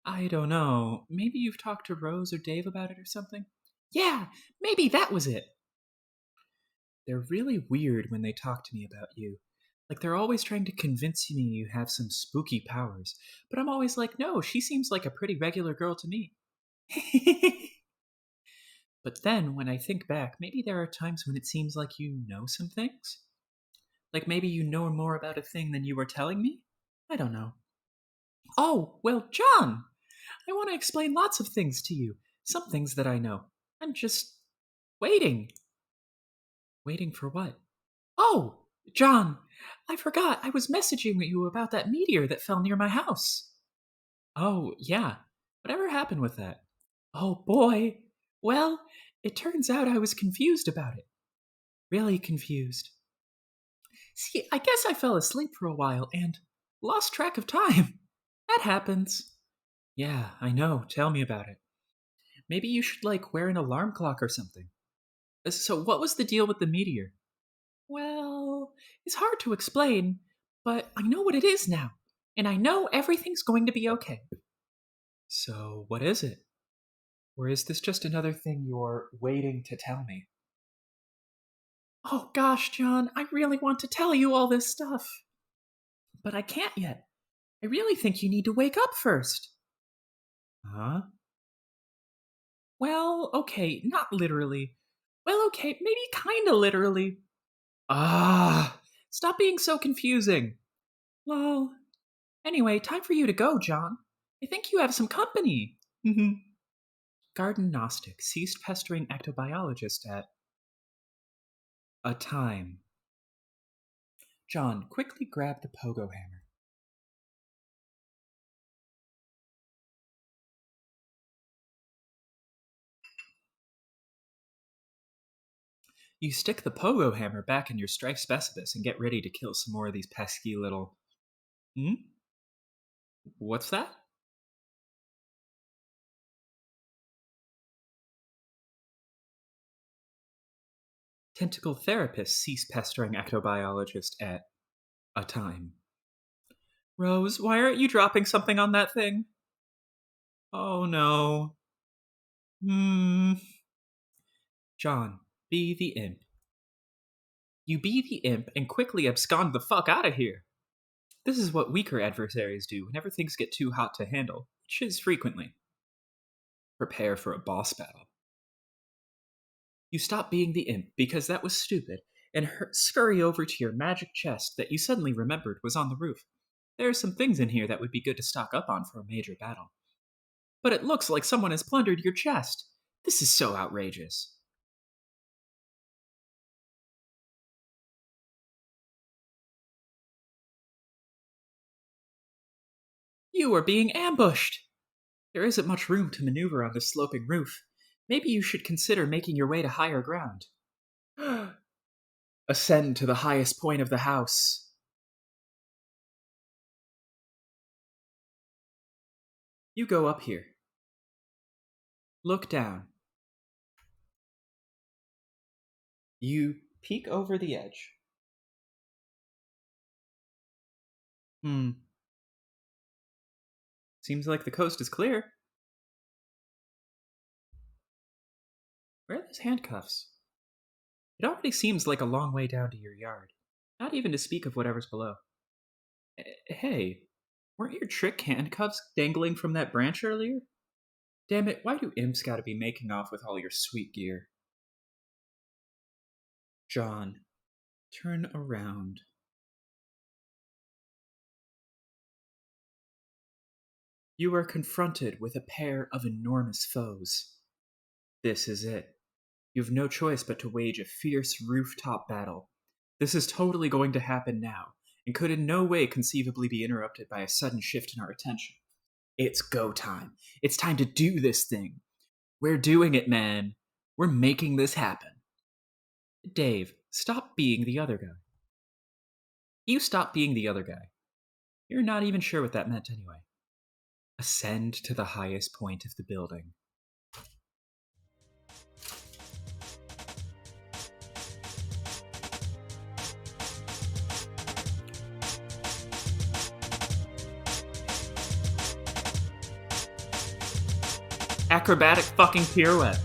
I don't know. Maybe you've talked to Rose or Dave about it or something? Yeah, maybe that was it. They're really weird when they talk to me about you. Like they're always trying to convince me you have some spooky powers. But I'm always like, no, she seems like a pretty regular girl to me. But then when I think back, maybe there are times when it seems like you know some things. Like maybe you know more about a thing than you were telling me? I don't know. Oh, well, John! I want to explain lots of things to you. Some things that I know. I'm just waiting. Waiting for what? Oh, John! I forgot. I was messaging you about that meteor that fell near my house. Oh, yeah. Whatever happened with that? Oh, boy. Well, it turns out I was confused about it. Really confused. See, I guess I fell asleep for a while and lost track of time. That happens. Yeah, I know. Tell me about it. Maybe you should, like, wear an alarm clock or something. So, what was the deal with the meteor? Well, it's hard to explain, but I know what it is now, and I know everything's going to be okay. So, what is it? Or is this just another thing you're waiting to tell me? Oh gosh, John, I really want to tell you all this stuff. But I can't yet. I really think you need to wake up first. Huh? Well, okay, not literally. Well, okay, maybe kinda literally. Ah, stop being so confusing. Lol. Anyway, time for you to go, John. I think you have some company. Garden Gnostic ceased pestering ectobiologist at a time. John quickly grabbed the pogo hammer. You stick the pogo hammer back in your strife specibus and get ready to kill some more of these pesky little. Hmm? What's that? Tentacle therapist ceased pestering ectobiologist at a time. Rose, why aren't you dropping something on that thing? Oh no. Hmm. John, be the imp. You be the imp and quickly abscond the fuck out of here. This is what weaker adversaries do whenever things get too hot to handle, which is frequently. Prepare for a boss battle. You stop being the imp because that was stupid and scurry over to your magic chest that you suddenly remembered was on the roof. There are some things in here that would be good to stock up on for a major battle. But it looks like someone has plundered your chest. This is so outrageous. You are being ambushed! There isn't much room to maneuver on this sloping roof. Maybe you should consider making your way to higher ground. Ascend to the highest point of the house. You go up here. Look down. You peek over the edge. Seems like the coast is clear. Where are those handcuffs? It already seems like a long way down to your yard. Not even to speak of whatever's below. Hey, weren't your trick handcuffs dangling from that branch earlier? Damn it, why do imps gotta be making off with all your sweet gear? John, turn around. You are confronted with a pair of enormous foes. This is it. You have no choice but to wage a fierce rooftop battle. This is totally going to happen now, and could in no way conceivably be interrupted by a sudden shift in our attention. It's go time. It's time to do this thing. We're doing it, man. We're making this happen. Dave, stop being the other guy. You stop being the other guy. You're not even sure what that meant anyway. Ascend to the highest point of the building. Acrobatic fucking pirouette.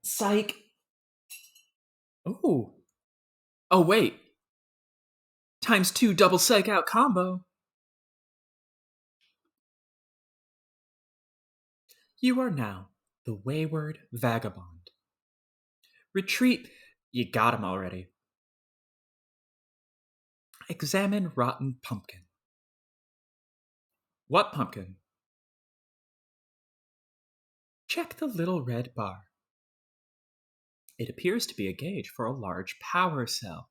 Psych. Ooh. Oh, wait. ×2 double psych out combo. You are now the wayward vagabond. Retreat. You got him already. Examine rotten pumpkin. What pumpkin? Check the little red bar. It appears to be a gauge for a large power cell,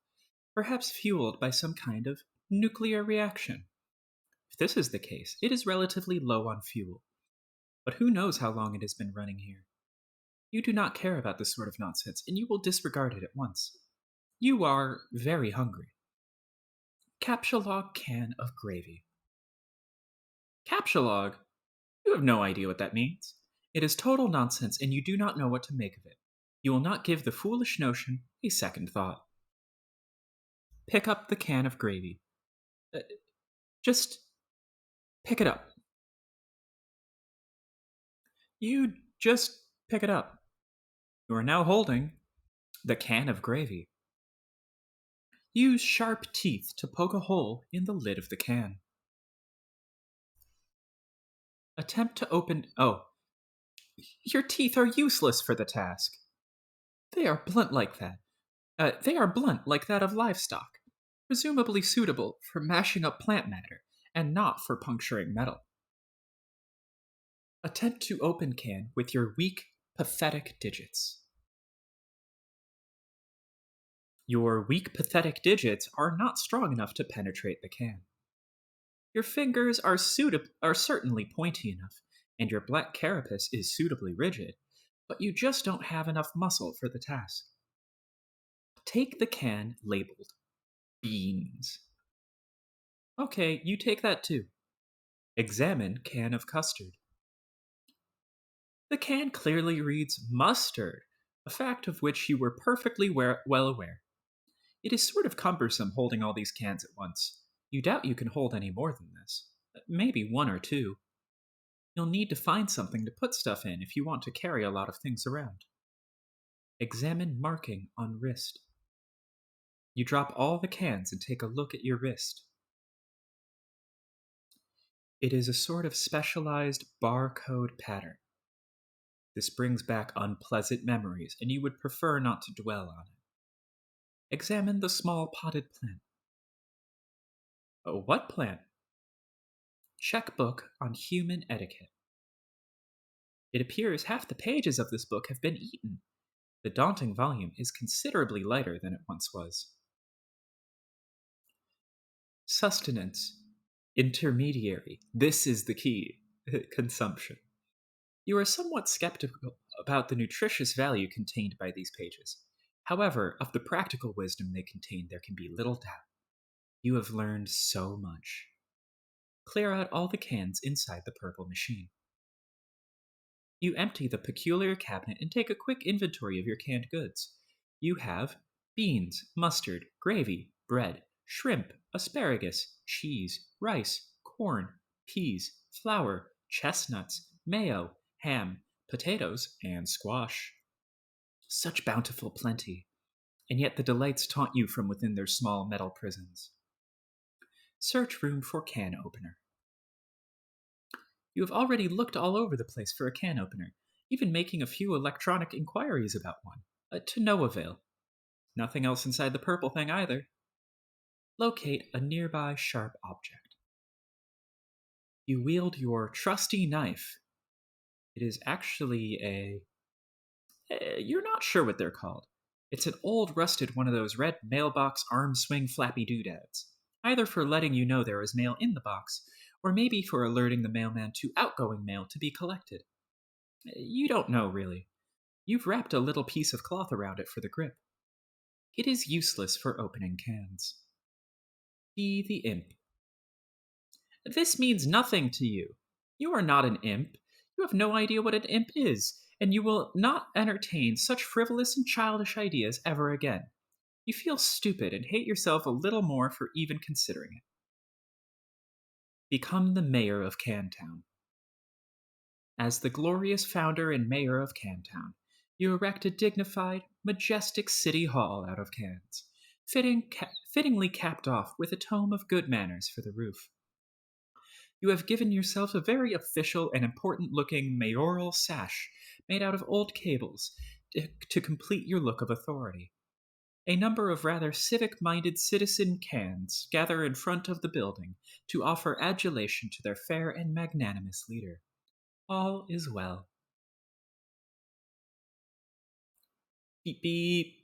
perhaps fueled by some kind of nuclear reaction. If this is the case, it is relatively low on fuel. But who knows how long it has been running here? You do not care about this sort of nonsense, and you will disregard it at once. You are very hungry. Capsulog can of gravy. Capsulog? You have no idea what that means. It is total nonsense, and you do not know what to make of it. You will not give the foolish notion a second thought. Pick up the can of gravy. Just pick it up. You just pick it up. You are now holding the can of gravy. Use sharp teeth to poke a hole in the lid of the can. Attempt to open. Oh. Your teeth are useless for the task. They are blunt like that. They are blunt like that of livestock, presumably suitable for mashing up plant matter and not for puncturing metal. Attempt to open can with your weak, pathetic digits. Your weak, pathetic digits are not strong enough to penetrate the can. Your fingers are certainly pointy enough, and your black carapace is suitably rigid, but you just don't have enough muscle for the task. Take the can labeled beans. Okay, you take that too. Examine can of custard. The can clearly reads mustard, a fact of which you were perfectly well aware. It is sort of cumbersome holding all these cans at once. You doubt you can hold any more than this. Maybe one or two. You'll need to find something to put stuff in if you want to carry a lot of things around. Examine marking on wrist. You drop all the cans and take a look at your wrist. It is a sort of specialized barcode pattern. This brings back unpleasant memories, and you would prefer not to dwell on it. Examine the small potted plant. Oh, what plant? Checkbook on human etiquette. It appears half the pages of this book have been eaten. The daunting volume is considerably lighter than it once was. Sustenance. Intermediary. This is the key. Consumption. You are somewhat skeptical about the nutritious value contained by these pages. However, of the practical wisdom they contain, there can be little doubt. You have learned so much. Clear out all the cans inside the purple machine. You empty the peculiar cabinet and take a quick inventory of your canned goods. You have beans, mustard, gravy, bread, shrimp, asparagus, cheese, rice, corn, peas, flour, chestnuts, mayo, ham, potatoes, and squash. Such bountiful plenty, and yet the delights taunt you from within their small metal prisons. Search room for can opener. You have already looked all over the place for a can opener, even making a few electronic inquiries about one, to no avail. Nothing else inside the purple thing either. Locate a nearby sharp object. You wield your trusty knife. It is actually you're not sure what they're called. It's an old rusted one of those red mailbox arm swing flappy doodads, either for letting you know there is mail in the box, or maybe for alerting the mailman to outgoing mail to be collected. You don't know, really. You've wrapped a little piece of cloth around it for the grip. It is useless for opening cans. Be the imp. This means nothing to you. You are not an imp. You have no idea what an imp is, and you will not entertain such frivolous and childish ideas ever again. You feel stupid and hate yourself a little more for even considering it. Become the mayor of Cantown. As the glorious founder and mayor of Cantown, you erect a dignified, majestic city hall out of cans, fittingly capped off with a tome of good manners for the roof. You have given yourself a very official and important-looking mayoral sash made out of old cables to complete your look of authority. A number of rather civic-minded citizen cans gather in front of the building to offer adulation to their fair and magnanimous leader. All is well. Beep beep.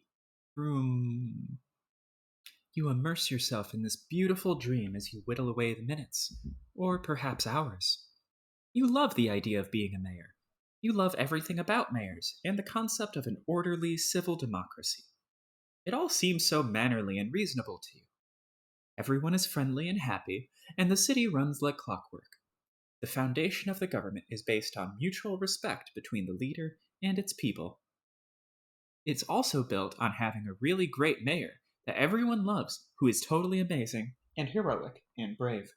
Room. You immerse yourself in this beautiful dream as you whittle away the minutes, or perhaps hours. You love the idea of being a mayor. You love everything about mayors and the concept of an orderly civil democracy. It all seems so mannerly and reasonable to you. Everyone is friendly and happy, and the city runs like clockwork. The foundation of the government is based on mutual respect between the leader and its people. It's also built on having a really great mayor that everyone loves, who is totally amazing and heroic and brave.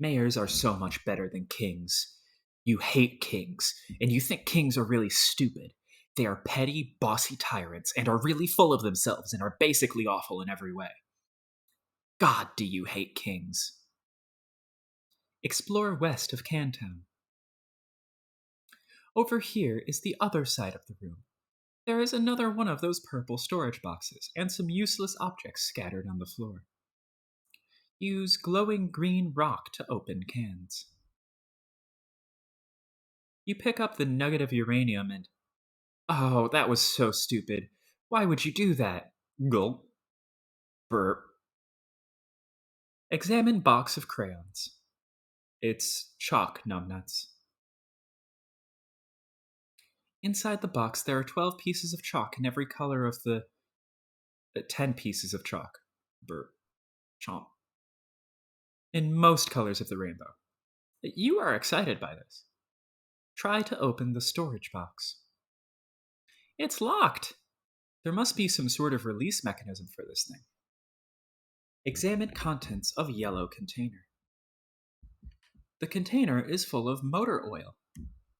Mayors are so much better than kings. You hate kings, and you think kings are really stupid. They are petty, bossy tyrants and are really full of themselves and are basically awful in every way. God, do you hate kings. Explore west of Cantown. Over here is the other side of the room. There is another one of those purple storage boxes and some useless objects scattered on the floor. Use glowing green rock to open cans. You pick up the nugget of uranium and... Oh, that was so stupid. Why would you do that? Gulp. Burp. Examine box of crayons. It's chalk, numbnuts. Inside the box there are 12 pieces of chalk in every color of the 10 pieces of chalk. Burp. Chomp. In most colors of the rainbow. You are excited by this. Try to open the storage box. It's locked. There must be some sort of release mechanism for this thing. Examine contents of yellow container. The container is full of motor oil.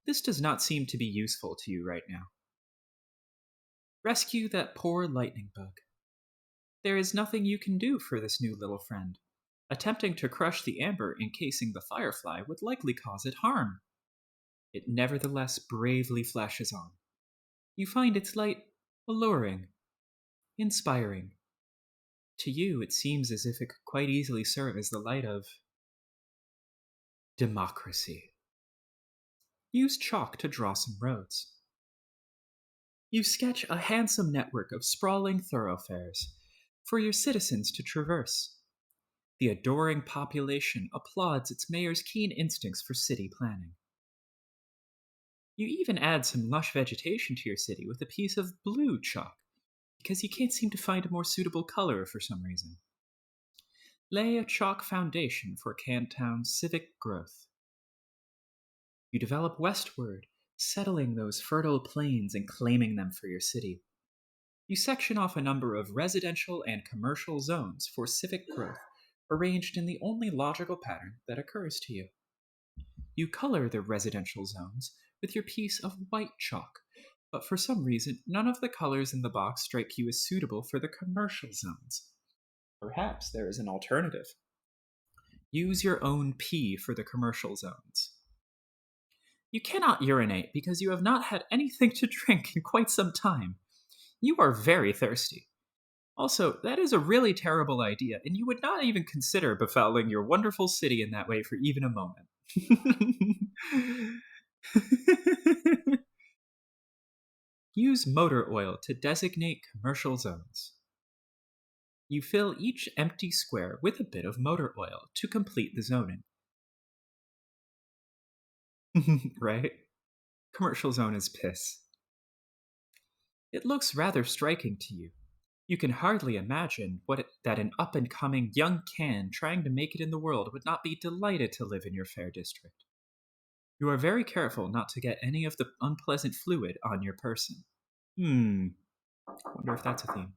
This does not seem to be useful to you right now. Rescue that poor lightning bug. There is nothing you can do for this new little friend. Attempting to crush the amber encasing the firefly would likely cause it harm. It nevertheless bravely flashes on. You find its light alluring, inspiring. To you, it seems as if it could quite easily serve as the light of democracy. Use chalk to draw some roads. You sketch a handsome network of sprawling thoroughfares for your citizens to traverse. The adoring population applauds its mayor's keen instincts for city planning. You even add some lush vegetation to your city with a piece of blue chalk, because you can't seem to find a more suitable color for some reason. Lay a chalk foundation for Cantown's civic growth. You develop westward, settling those fertile plains and claiming them for your city. You section off a number of residential and commercial zones for civic growth, arranged in the only logical pattern that occurs to you. You color the residential zones with your piece of white chalk, but for some reason, none of the colors in the box strike you as suitable for the commercial zones. Perhaps there is an alternative. Use your own pee for the commercial zones. You cannot urinate because you have not had anything to drink in quite some time. You are very thirsty. Also, that is a really terrible idea, and you would not even consider befouling your wonderful city in that way for even a moment. Use motor oil to designate commercial zones. You fill each empty square with a bit of motor oil to complete the zoning. Right? Commercial zone is piss. It looks rather striking to you. You can hardly imagine that an up and coming young can trying to make it in the world would not be delighted to live in your fair district. You are very careful not to get any of the unpleasant fluid on your person. Wonder if that's a theme.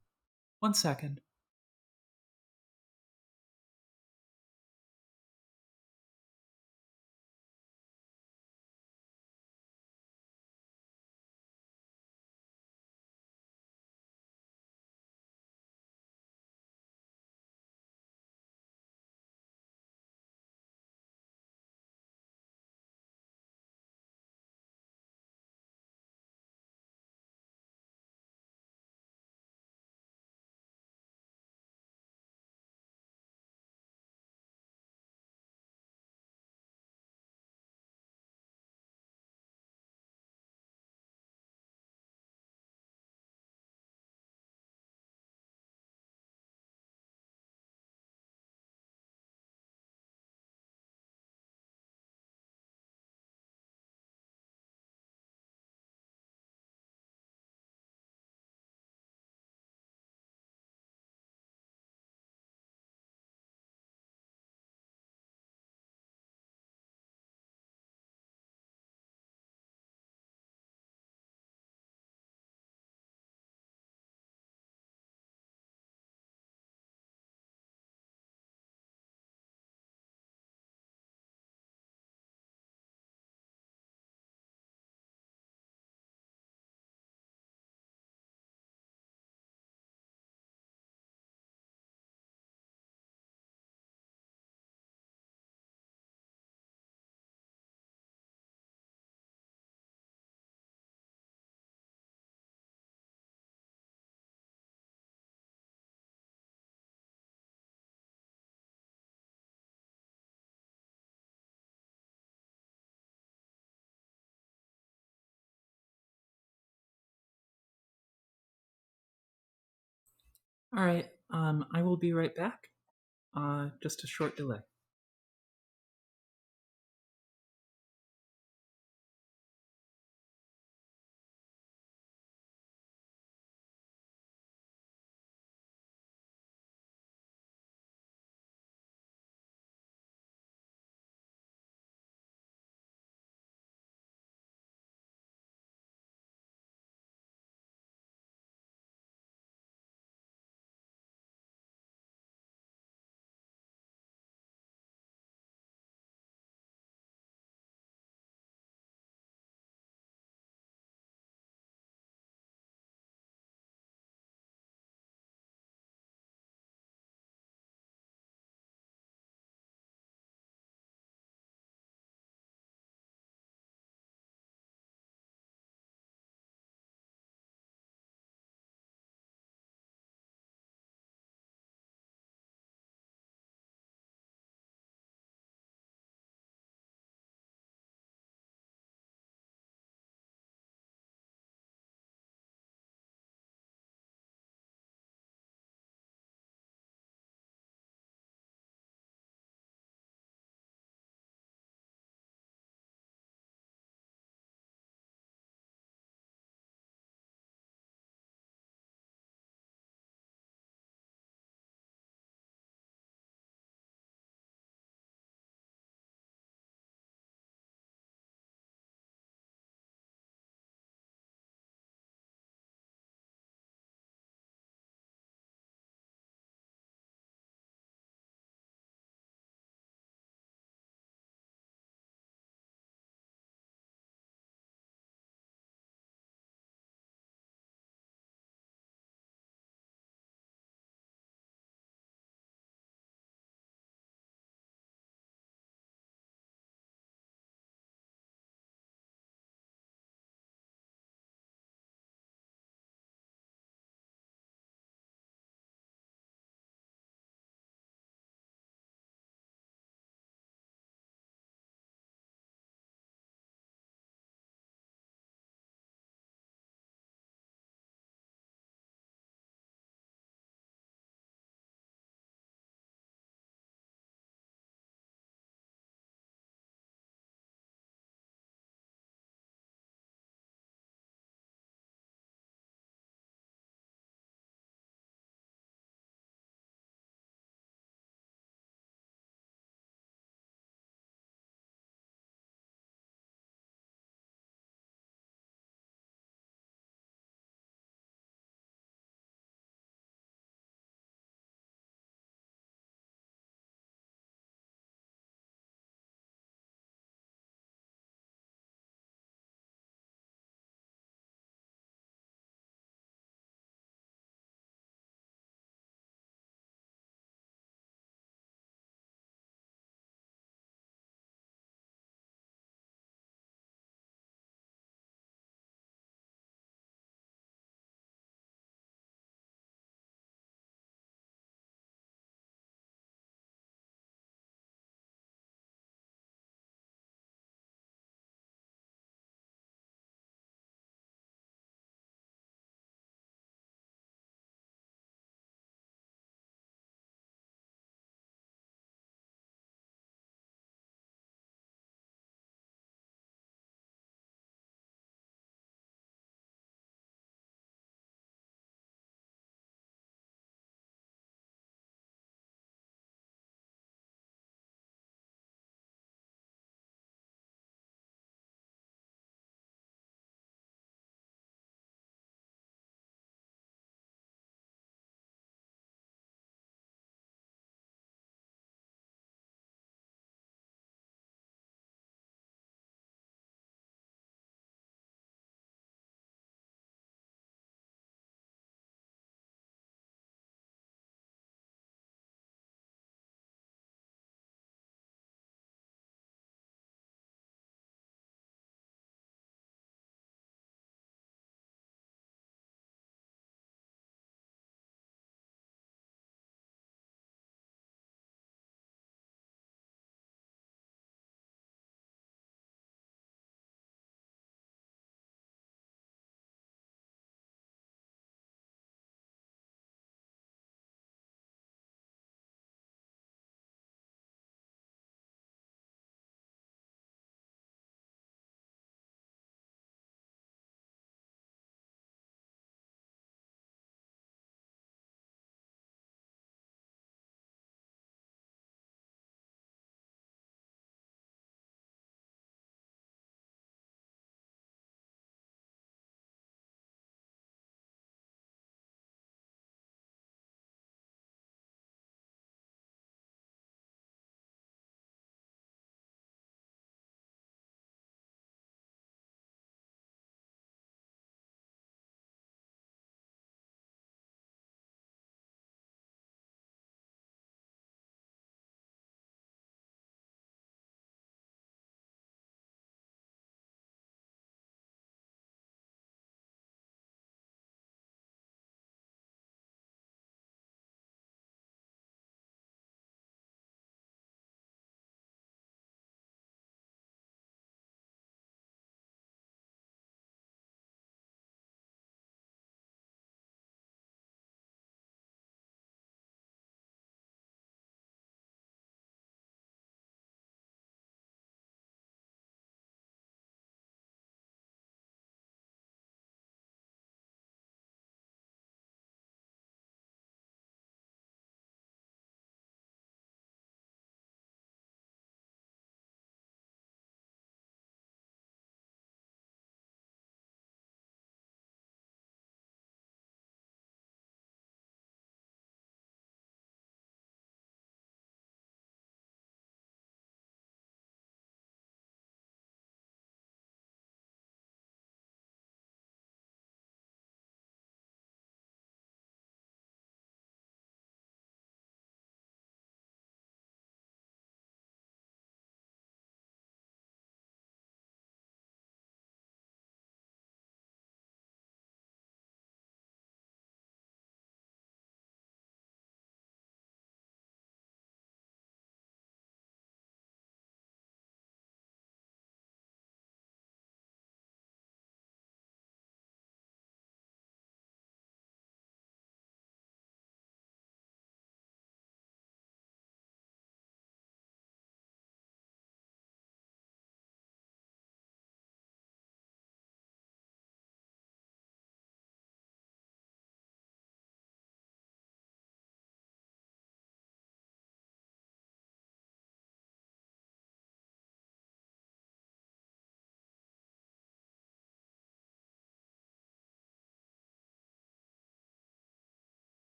1 second. Alright, I will be right back. Just a short delay.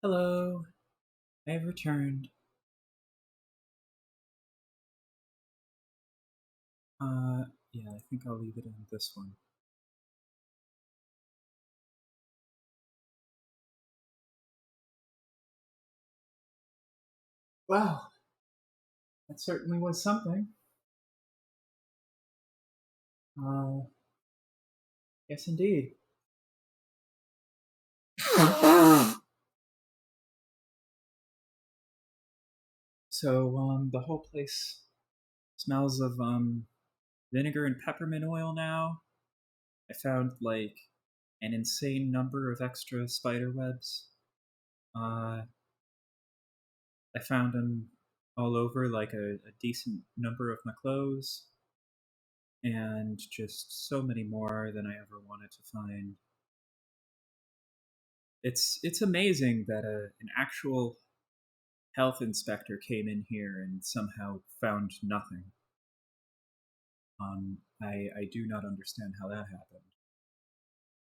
Hello, I have returned. Yeah, I think I'll leave it in this one. Wow, that certainly was something. Uh, yes, indeed. So, the whole place smells of vinegar and peppermint oil now. I found like an insane number of extra spider webs. Uh, I found them all over, like a decent number of my clothes, and just so many more than I ever wanted to find. It's amazing that an actual health inspector came in here and somehow found nothing. I do not understand how that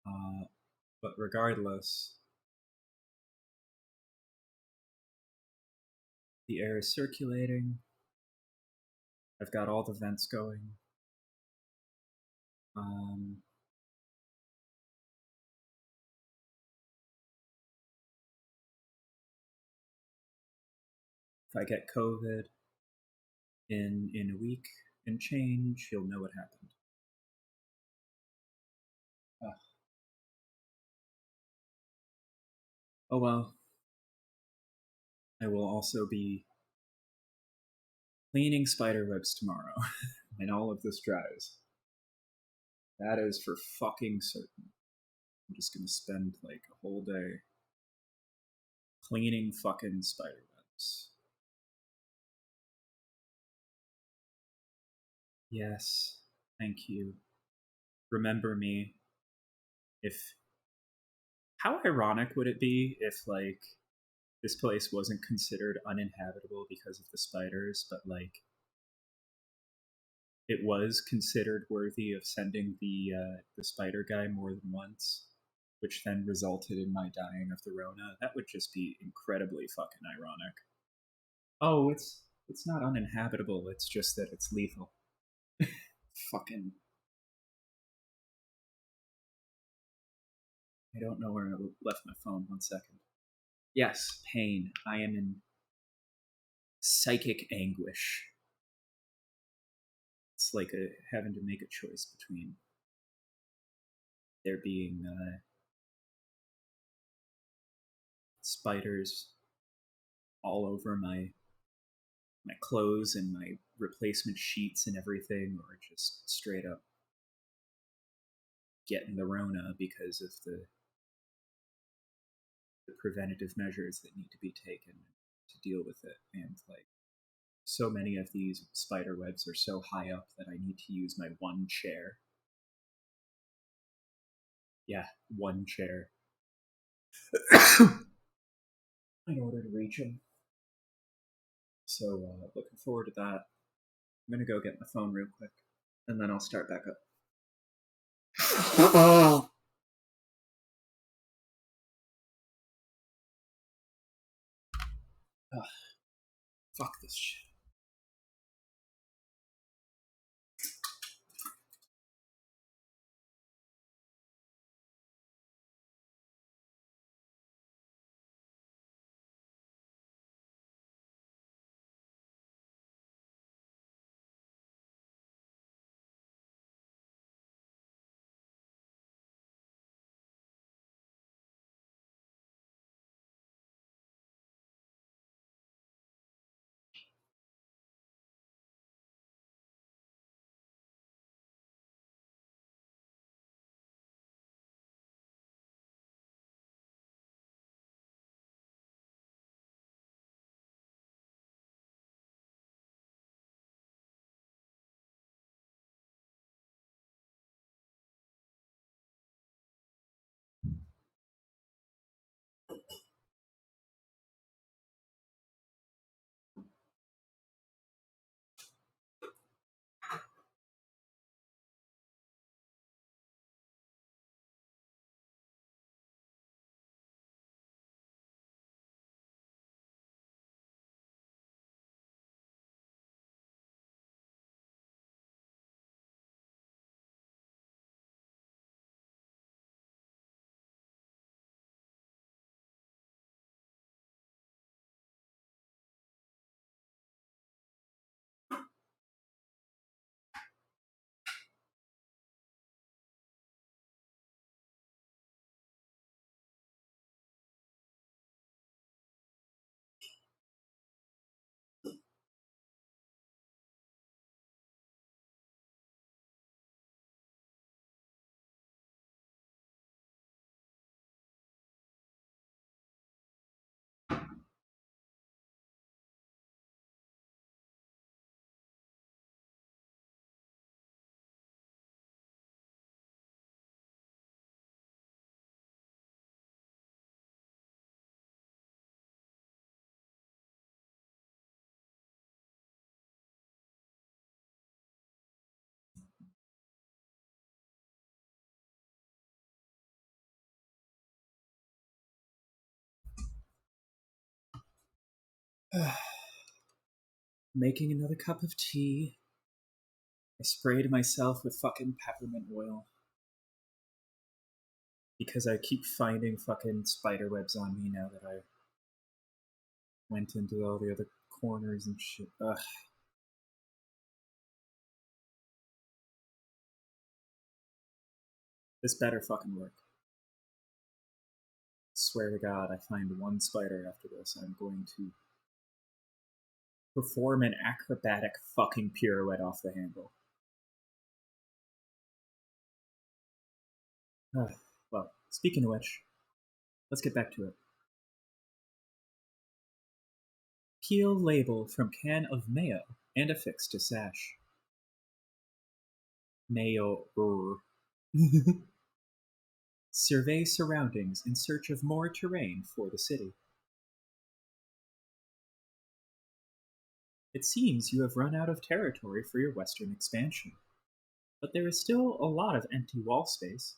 happened. But regardless, the air is circulating. I've got all the vents going. Um, if I get COVID in a week and change, you'll know what happened. Uh, oh well. I will also be cleaning spider webs tomorrow when all of this dries. That is for fucking certain. I'm just gonna spend like a whole day cleaning fucking spider webs. Yes, thank you. Remember me. If how ironic would it be if like this place wasn't considered uninhabitable because of the spiders, but like it was considered worthy of sending the spider guy more than once, which then resulted in my dying of the Rona. That would just be incredibly fucking ironic. Oh, it's not uninhabitable. It's just that it's lethal. Fucking. I don't know where I left my phone. 1 second. Yes, pain. I am in psychic anguish. It's like having to make a choice between there being spiders all over my clothes and my replacement sheets and everything, or just straight up getting the Rona because of the preventative measures that need to be taken to deal with it. And like so many of these spider webs are so high up that I need to use my one chair. Yeah, one chair in order to reach them. So looking forward to that. I'm gonna go get my phone real quick, and then I'll start back up. Ugh, fuck this shit. Making another cup of tea. I sprayed myself with fucking peppermint oil because I keep finding fucking spider webs on me now that I went into all the other corners and shit. Ugh. This better fucking work. Swear to God, I find one spider after this, I'm going to perform an acrobatic fucking pirouette off the handle. Well, speaking of which, let's get back to it. Peel label from can of mayo and affix to sash. Mayo. Survey surroundings in search of more terrain for the city. It seems you have run out of territory for your western expansion, but there is still a lot of empty wall space.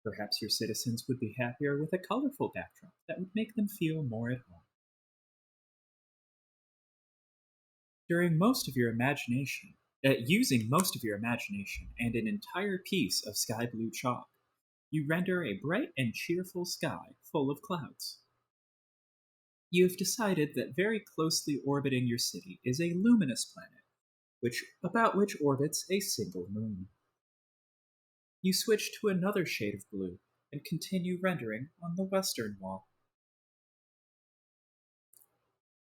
Perhaps your citizens would be happier with a colorful backdrop that would make them feel more at home. During most of your imagination, Using most of your imagination and an entire piece of sky blue chalk, you render a bright and cheerful sky full of clouds. You have decided that very closely orbiting your city is a luminous planet, about which orbits a single moon. You switch to another shade of blue and continue rendering on the western wall.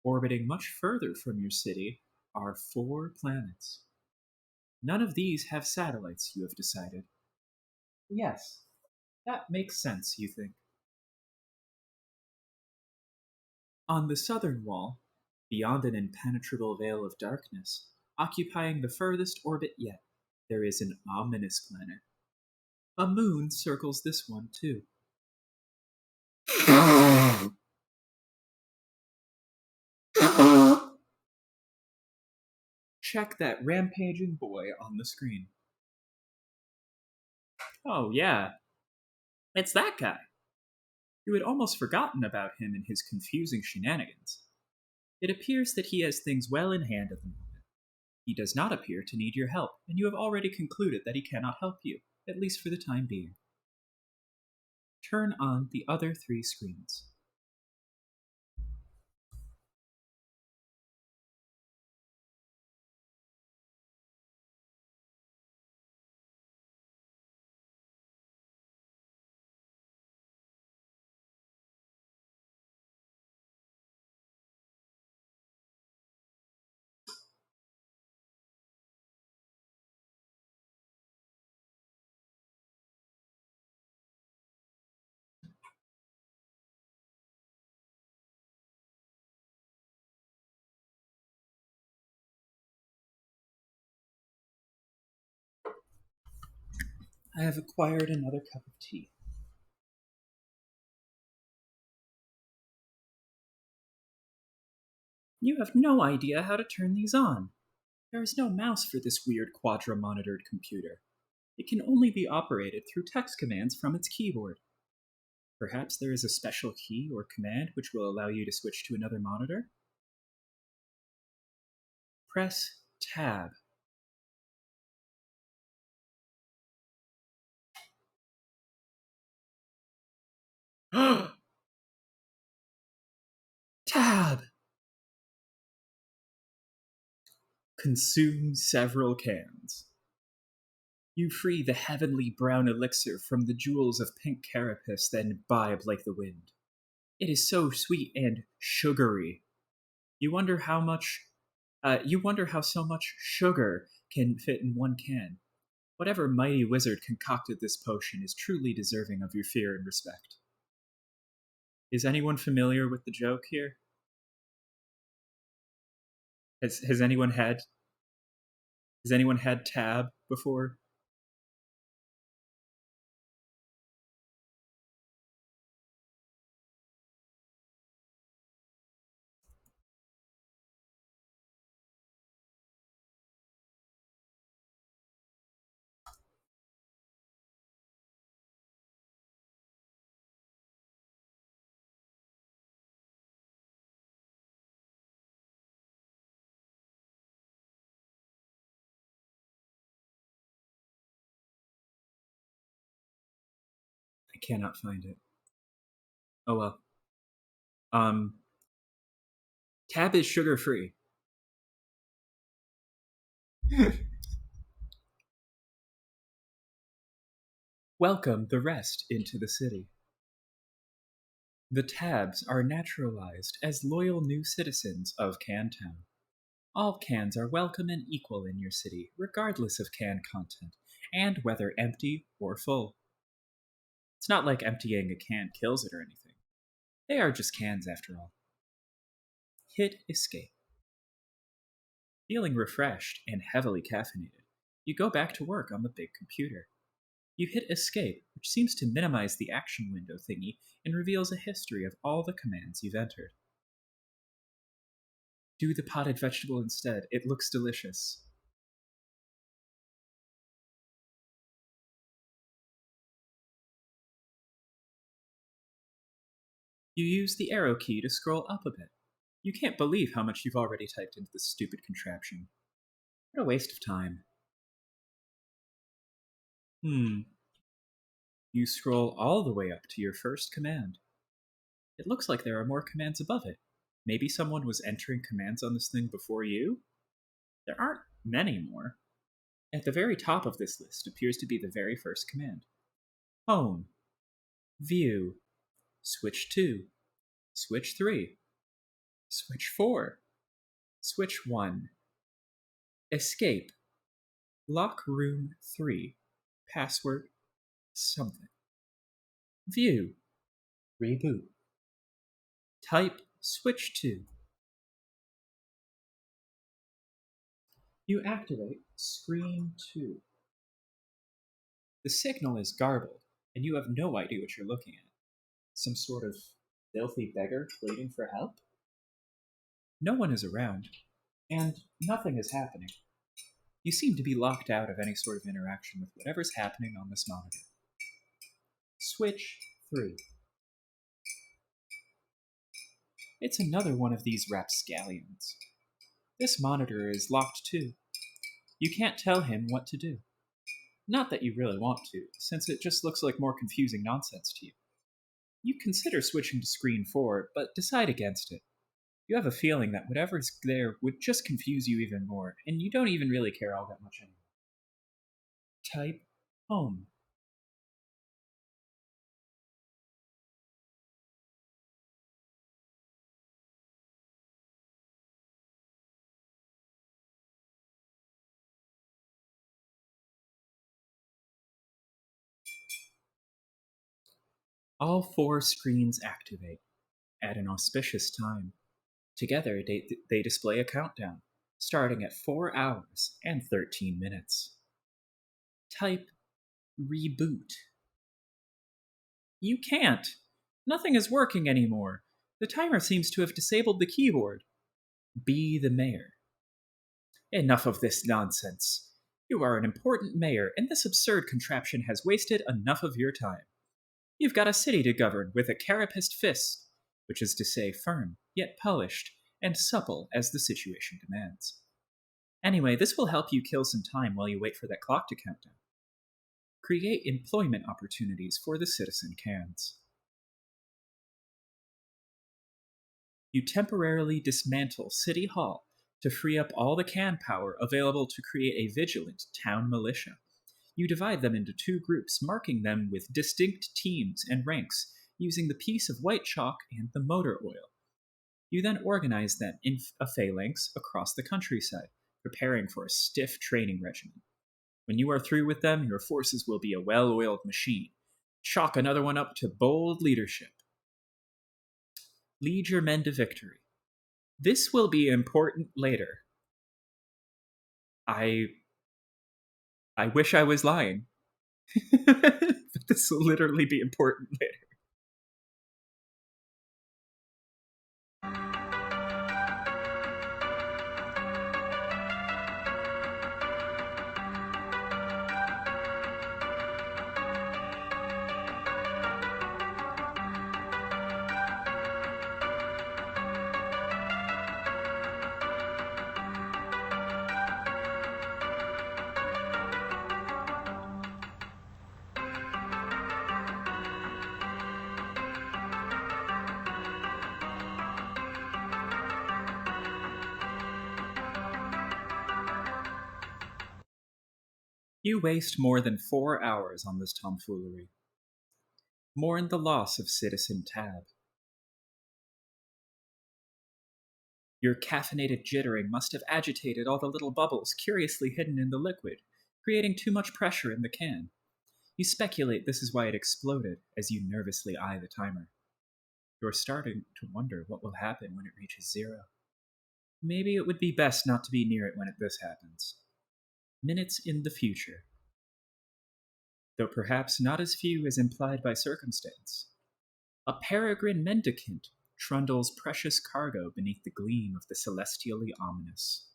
Orbiting much further from your city are 4 planets. None of these have satellites, you have decided. Yes, that makes sense, you think. On the southern wall, beyond an impenetrable veil of darkness, occupying the furthest orbit yet, there is an ominous planet. A moon circles this one, too. Check that rampaging boy on the screen. Oh, yeah, it's that guy. You had almost forgotten about him and his confusing shenanigans. It appears that he has things well in hand at the moment. He does not appear to need your help, and you have already concluded that he cannot help you, at least for the time being. Turn on the other 3 screens. I have acquired another cup of tea. You have no idea how to turn these on. There is no mouse for this weird quadra-monitored computer. It can only be operated through text commands from its keyboard. Perhaps there is a special key or command which will allow you to switch to another monitor? Press Tab. Tab! Consume several cans. You free the heavenly brown elixir from the jewels of pink carapace, then imbibe like the wind. It is so sweet and sugary. You wonder how so much sugar can fit in one can. Whatever mighty wizard concocted this potion is truly deserving of your fear and respect. Is anyone familiar with the joke here? Has anyone had tab before? I cannot find it. Oh well. Um, Tab is sugar-free. Welcome the rest into the city. The Tabs are naturalized as loyal new citizens of Cantown. All cans are welcome and equal in your city, regardless of can content, and whether empty or full. It's not like emptying a can kills it or anything. They are just cans after all. Hit escape. Feeling refreshed and heavily caffeinated, you go back to work on the big computer. You hit escape, which seems to minimize the action window thingy and reveals a history of all the commands you've entered. Do the potted vegetable instead, it looks delicious. You use the arrow key to scroll up a bit. You can't believe how much you've already typed into this stupid contraption. What a waste of time. You scroll all the way up to your first command. It looks like there are more commands above it. Maybe someone was entering commands on this thing before you? There aren't many more. At the very top of this list appears to be the very first command. Home. View. Switch 2. Switch 3. Switch 4. Switch 1. Escape. Lock room 3. Password. Something. View. Reboot. Type switch 2. You activate screen 2. The signal is garbled, and you have no idea what you're looking at. Some sort of filthy beggar waiting for help? No one is around, and nothing is happening. You seem to be locked out of any sort of interaction with whatever's happening on this monitor. Switch 3. It's another one of these rapscallions. This monitor is locked too. You can't tell him what to do. Not that you really want to, since it just looks like more confusing nonsense to you. You consider switching to screen 4, but decide against it. You have a feeling that whatever's there would just confuse you even more, and you don't even really care all that much anymore. Type home. All 4 screens activate at an auspicious time. Together, they display a countdown, starting at 4 hours and 13 minutes. Type reboot. You can't. Nothing is working anymore. The timer seems to have disabled the keyboard. Be the mayor. Enough of this nonsense. You are an important mayor, and this absurd contraption has wasted enough of your time. You've got a city to govern with a carapaced fist, which is to say firm, yet polished, and supple as the situation demands. Anyway, this will help you kill some time while you wait for that clock to count down. Create employment opportunities for the citizen cans. You temporarily dismantle City Hall to free up all the can power available to create a vigilant town militia. You divide them into 2 groups, marking them with distinct teams and ranks, using the piece of white chalk and the motor oil. You then organize them in a phalanx across the countryside, preparing for a stiff training regimen. When you are through with them, your forces will be a well-oiled machine. Chalk another one up to bold leadership. Lead your men to victory. This will be important later. I wish I was lying. But this will literally be important later. You waste more than 4 hours on this tomfoolery. Mourn the loss of Citizen Tab. Your caffeinated jittering must have agitated all the little bubbles curiously hidden in the liquid, creating too much pressure in the can. You speculate this is why it exploded as you nervously eye the timer. You're starting to wonder what will happen when it reaches 0. Maybe it would be best not to be near it when this happens. Minutes in the future. Though perhaps not as few as implied by circumstance. A peregrine mendicant trundles precious cargo beneath the gleam of the celestially ominous.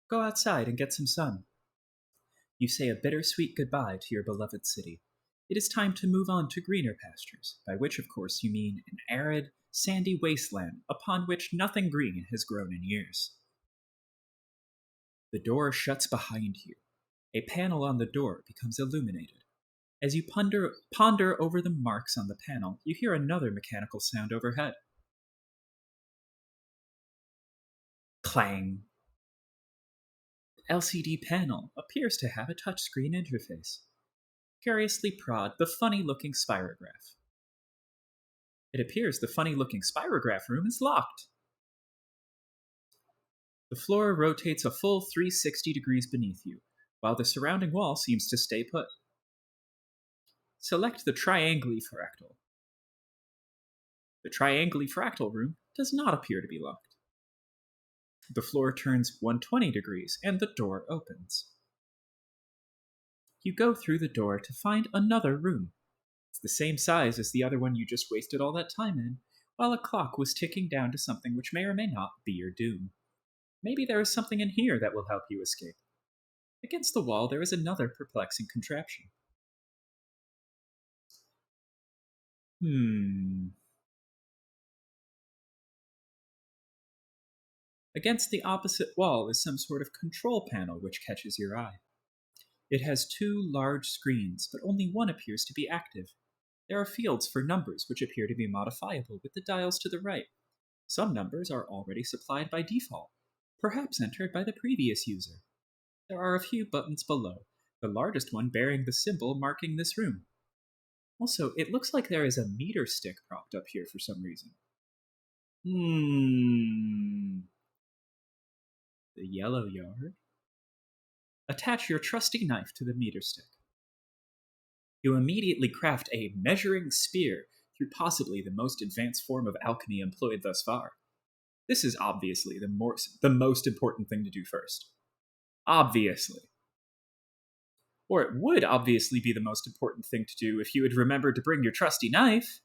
Go outside and get some sun. You say a bittersweet goodbye to your beloved city. It is time to move on to greener pastures, by which, of course, you mean an arid, sandy wasteland upon which nothing green has grown in years. The door shuts behind you. A panel on the door becomes illuminated. As you ponder over the marks on the panel, you hear another mechanical sound overhead. Clang. The LCD panel appears to have a touchscreen interface. Curiously prod the funny-looking spirograph. It appears the funny-looking spirograph room is locked. The floor rotates a full 360 degrees beneath you, while the surrounding wall seems to stay put. Select the triangly fractal. The triangly fractal room does not appear to be locked. The floor turns 120 degrees and the door opens. You go through the door to find another room. It's the same size as the other one you just wasted all that time in, while a clock was ticking down to something which may or may not be your doom. Maybe there is something in here that will help you escape. Against the wall there is another perplexing contraption. Against the opposite wall is some sort of control panel which catches your eye. It has 2 large screens, but only one appears to be active. There are fields for numbers which appear to be modifiable with the dials to the right. Some numbers are already supplied by default, perhaps entered by the previous user. There are a few buttons below, the largest one bearing the symbol marking this room. Also, it looks like there is a meter stick propped up here for some reason. The yellow yard. Attach your trusty knife to the meter stick. You immediately craft a measuring spear through possibly the most advanced form of alchemy employed thus far. This is obviously the most important thing to do first. Obviously. Or it would obviously be the most important thing to do if you had remembered to bring your trusty knife.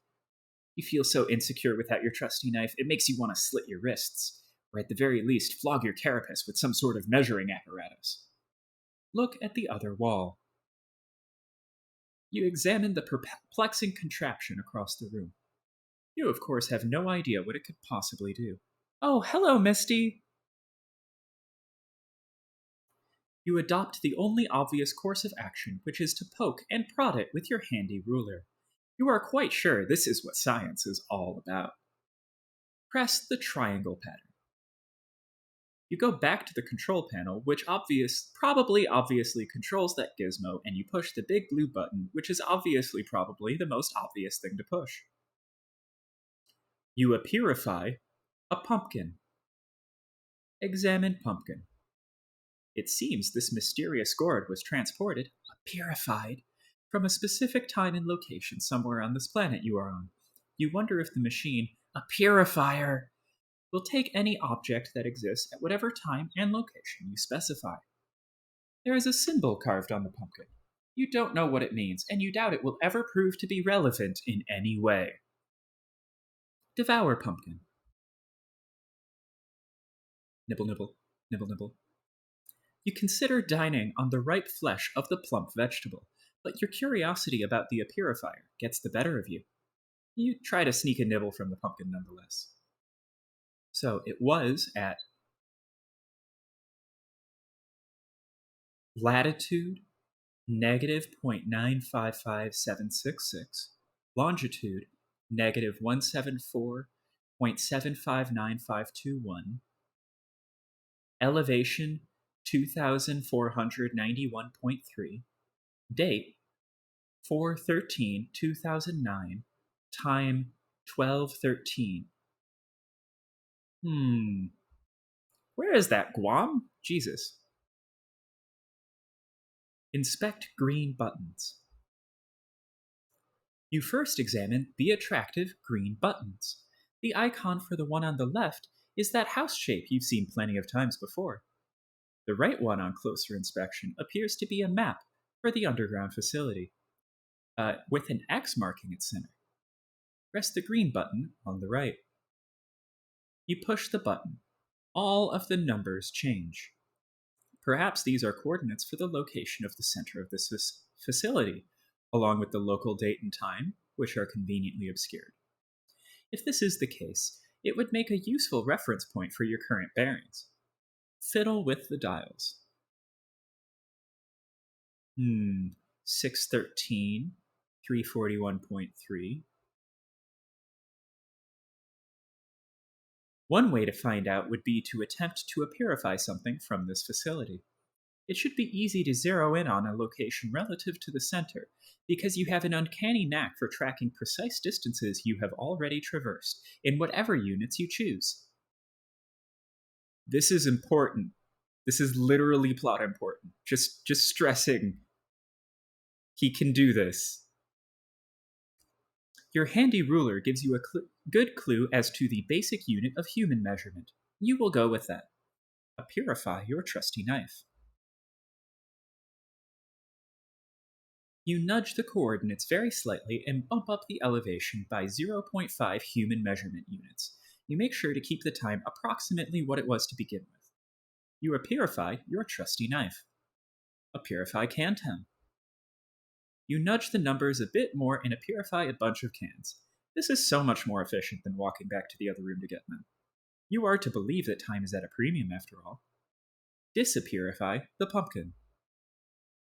You feel so insecure without your trusty knife, it makes you want to slit your wrists, or at the very least flog your carapace with some sort of measuring apparatus. Look at the other wall. You examine the perplexing contraption across the room. You, of course, have no idea what it could possibly do. Oh, hello, Misty! You adopt the only obvious course of action, which is to poke and prod it with your handy ruler. You are quite sure this is what science is all about. Press the triangle pattern. You go back to the control panel, which probably obviously controls that gizmo, and you push the big blue button, which is obviously probably the most obvious thing to push. You appearify a pumpkin. Examine pumpkin. It seems this mysterious gourd was transported, purified, from a specific time and location somewhere on this planet you are on. You wonder if the machine, a purifier, will take any object that exists at whatever time and location you specify. There is a symbol carved on the pumpkin. You don't know what it means, and you doubt it will ever prove to be relevant in any way. Devour pumpkin. Nibble, nibble, nibble, nibble. You consider dining on the ripe flesh of the plump vegetable, but your curiosity about the purifier gets the better of you. You try to sneak a nibble from the pumpkin nonetheless. So it was at latitude negative 0.955766, longitude negative 174 0.759521, elevation 2491.3, date 4/13/2009, time 12:13. Where is that, Guam? Jesus. Inspect green buttons. You first examine the attractive green buttons. The icon for the one on the left is that house shape you've seen plenty of times before. The right one on closer inspection appears to be a map for the underground facility, with an X marking its center. Press the green button on the right. You push the button. All of the numbers change. Perhaps these are coordinates for the location of the center of this facility, along with the local date and time, which are conveniently obscured. If this is the case, it would make a useful reference point for your current bearings. Fiddle with the dials. 613, 341.3. One way to find out would be to attempt to purify something from this facility. It should be easy to zero in on a location relative to the center, because you have an uncanny knack for tracking precise distances you have already traversed, in whatever units you choose. This is important. This is literally plot important. Just stressing. He can do this. Your handy ruler gives you a good clue as to the basic unit of human measurement. You will go with that. Purify your trusty knife. You nudge the coordinates very slightly and bump up the elevation by 0.5 human measurement units. You make sure to keep the time approximately what it was to begin with. You purify your trusty knife. Purify Canton. You nudge the numbers a bit more and purify a bunch of cans. This is so much more efficient than walking back to the other room to get them. You are to believe that time is at a premium after all. Disapurify the pumpkin.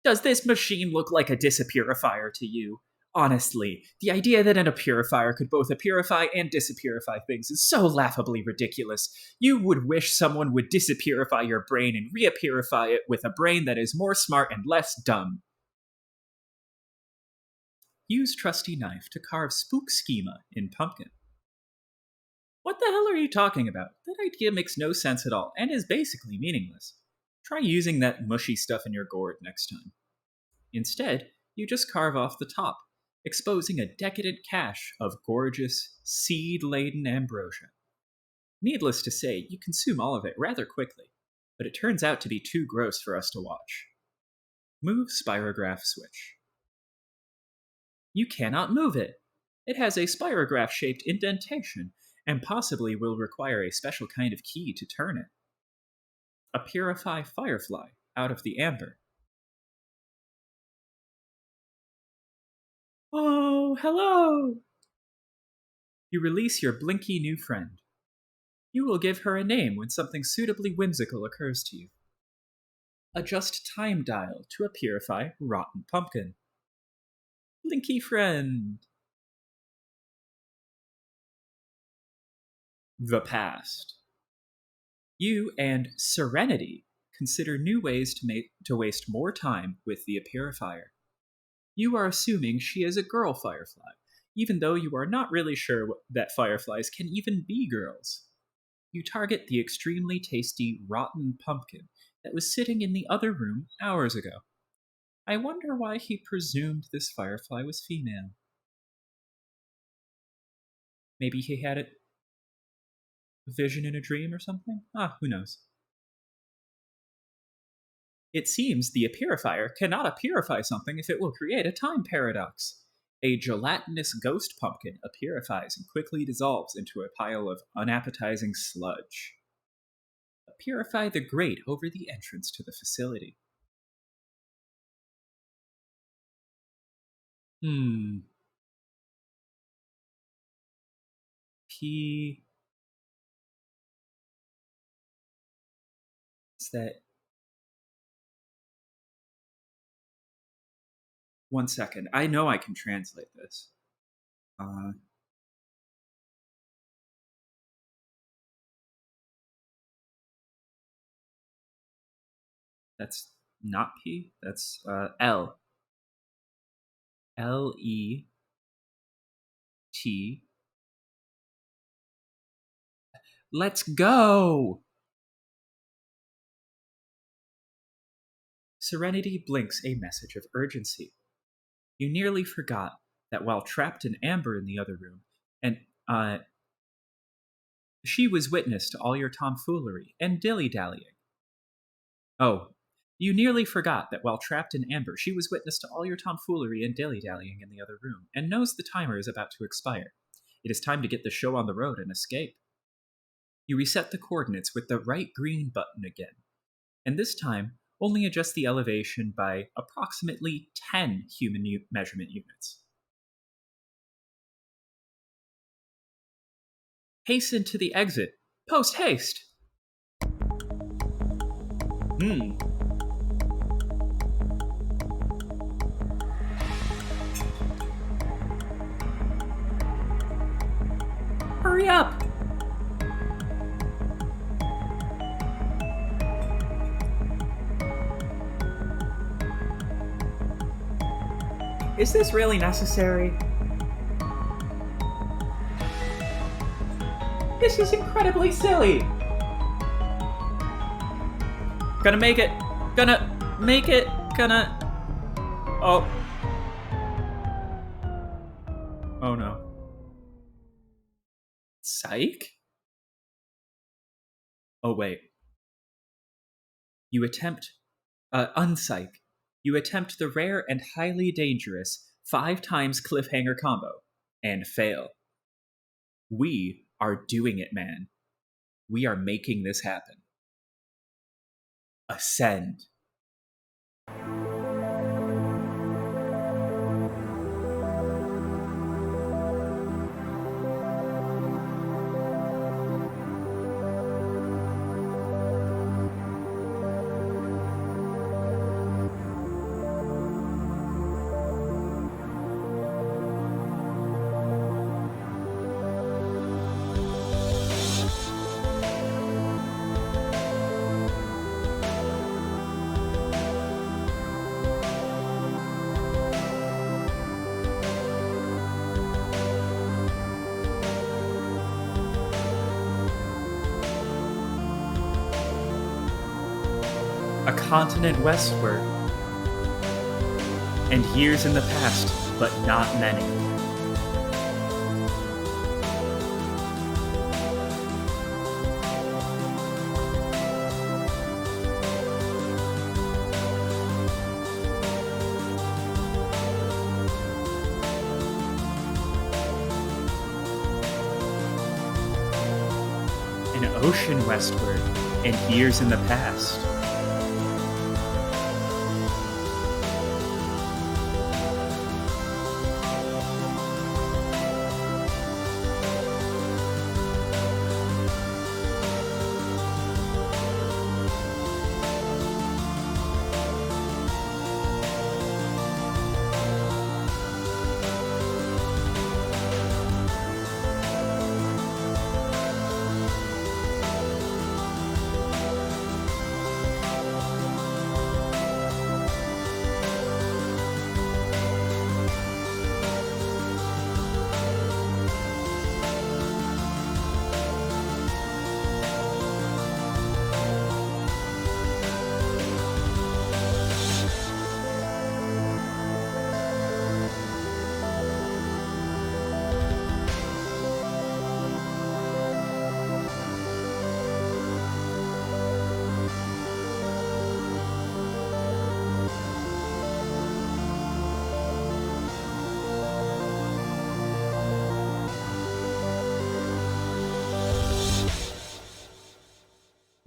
Does this machine look like a disapurifier to you? Honestly, the idea that an purifier could both purify and disapurify things is so laughably ridiculous. You would wish someone would disapurify your brain and reapurify it with a brain that is more smart and less dumb. Use trusty knife to carve spook schema in pumpkin. What the hell are you talking about? That idea makes no sense at all and is basically meaningless. Try using that mushy stuff in your gourd next time. Instead, you just carve off the top, exposing a decadent cache of gorgeous, seed-laden ambrosia. Needless to say, you consume all of it rather quickly, but it turns out to be too gross for us to watch. Move spirograph switch. You cannot move it. It has a spirograph-shaped indentation, and possibly will require a special kind of key to turn it. Purify firefly out of the amber. Oh, hello! You release your blinky new friend. You will give her a name when something suitably whimsical occurs to you. Adjust time dial to purify rotten pumpkin. Blinky friend. The past. You and Serenity consider new ways to waste more time with the purifier. You are assuming she is a girl firefly, even though you are not really sure that fireflies can even be girls. You target the extremely tasty rotten pumpkin that was sitting in the other room hours ago. I wonder why he presumed this firefly was female. Maybe he had a vision in a dream or something? Who knows? It seems the purifier cannot purify something if it will create a time paradox. A gelatinous ghost pumpkin purifies and quickly dissolves into a pile of unappetizing sludge. Purify the grate over the entrance to the facility. P. Is that. 1 second. I know I can translate this. That's not P. That's L. L-E-T. Let's go! Serenity blinks a message of urgency. You nearly forgot that while trapped in amber in the other room, and she was witness to all your tomfoolery and dilly-dallying. Oh, you nearly forgot that while trapped in amber, she was witness to all your tomfoolery and dilly-dallying in the other room, and knows the timer is about to expire. It is time to get the show on the road and escape. You reset the coordinates with the right green button again, and this time only adjust the elevation by approximately 10 human measurement units. Hasten to the exit. Post haste! Hurry up! Is this really necessary? This is incredibly silly! Gonna make it! Gonna make it! Gonna... Oh. Oh no. Psych? Oh wait. You attempt... unpsych. You attempt the rare and highly dangerous 5 times cliffhanger combo, and fail. We are doing it, man. We are making this happen. Ascend. A continent westward, and years in the past, but not many. An ocean westward, and years in the past.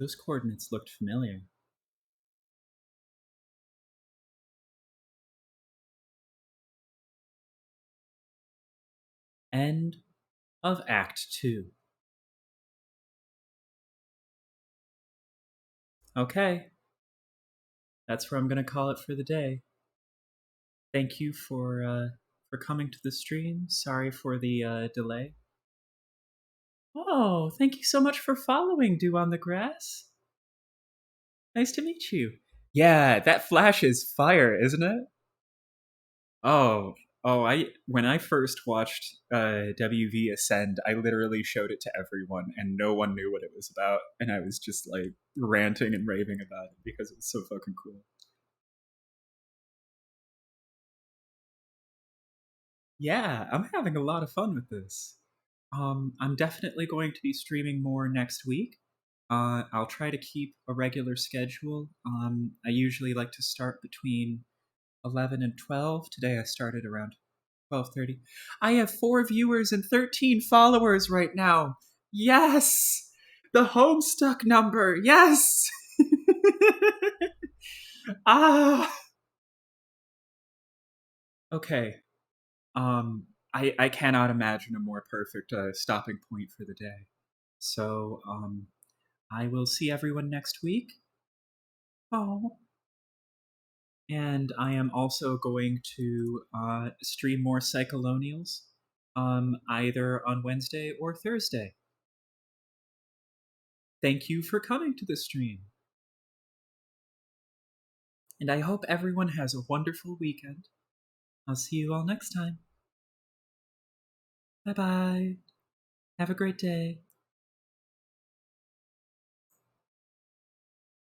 Those coordinates looked familiar. End of Act 2. Okay. That's where I'm going to call it for the day. Thank you for coming to the stream. Sorry for the delay. Oh, thank you so much for following, Dew on the Grass. Nice to meet you. Yeah, that flash is fire, isn't it? Oh, I when I first watched WV Ascend, I literally showed it to everyone, and no one knew what it was about, and I was just like ranting and raving about it because it was so fucking cool. Yeah, I'm having a lot of fun with this. I'm definitely going to be streaming more next week. I'll try to keep a regular schedule. I usually like to start between 11 and 12. Today I started around 12:30. I have 4 viewers and 13 followers right now. Yes! The Homestuck number. Yes! ah. Okay. Um I cannot imagine a more perfect stopping point for the day. So, I will see everyone next week. Oh. And I am also going to stream more Cyclonials, either on Wednesday or Thursday. Thank you for coming to the stream. And I hope everyone has a wonderful weekend. I'll see you all next time. Bye bye. Have a great day.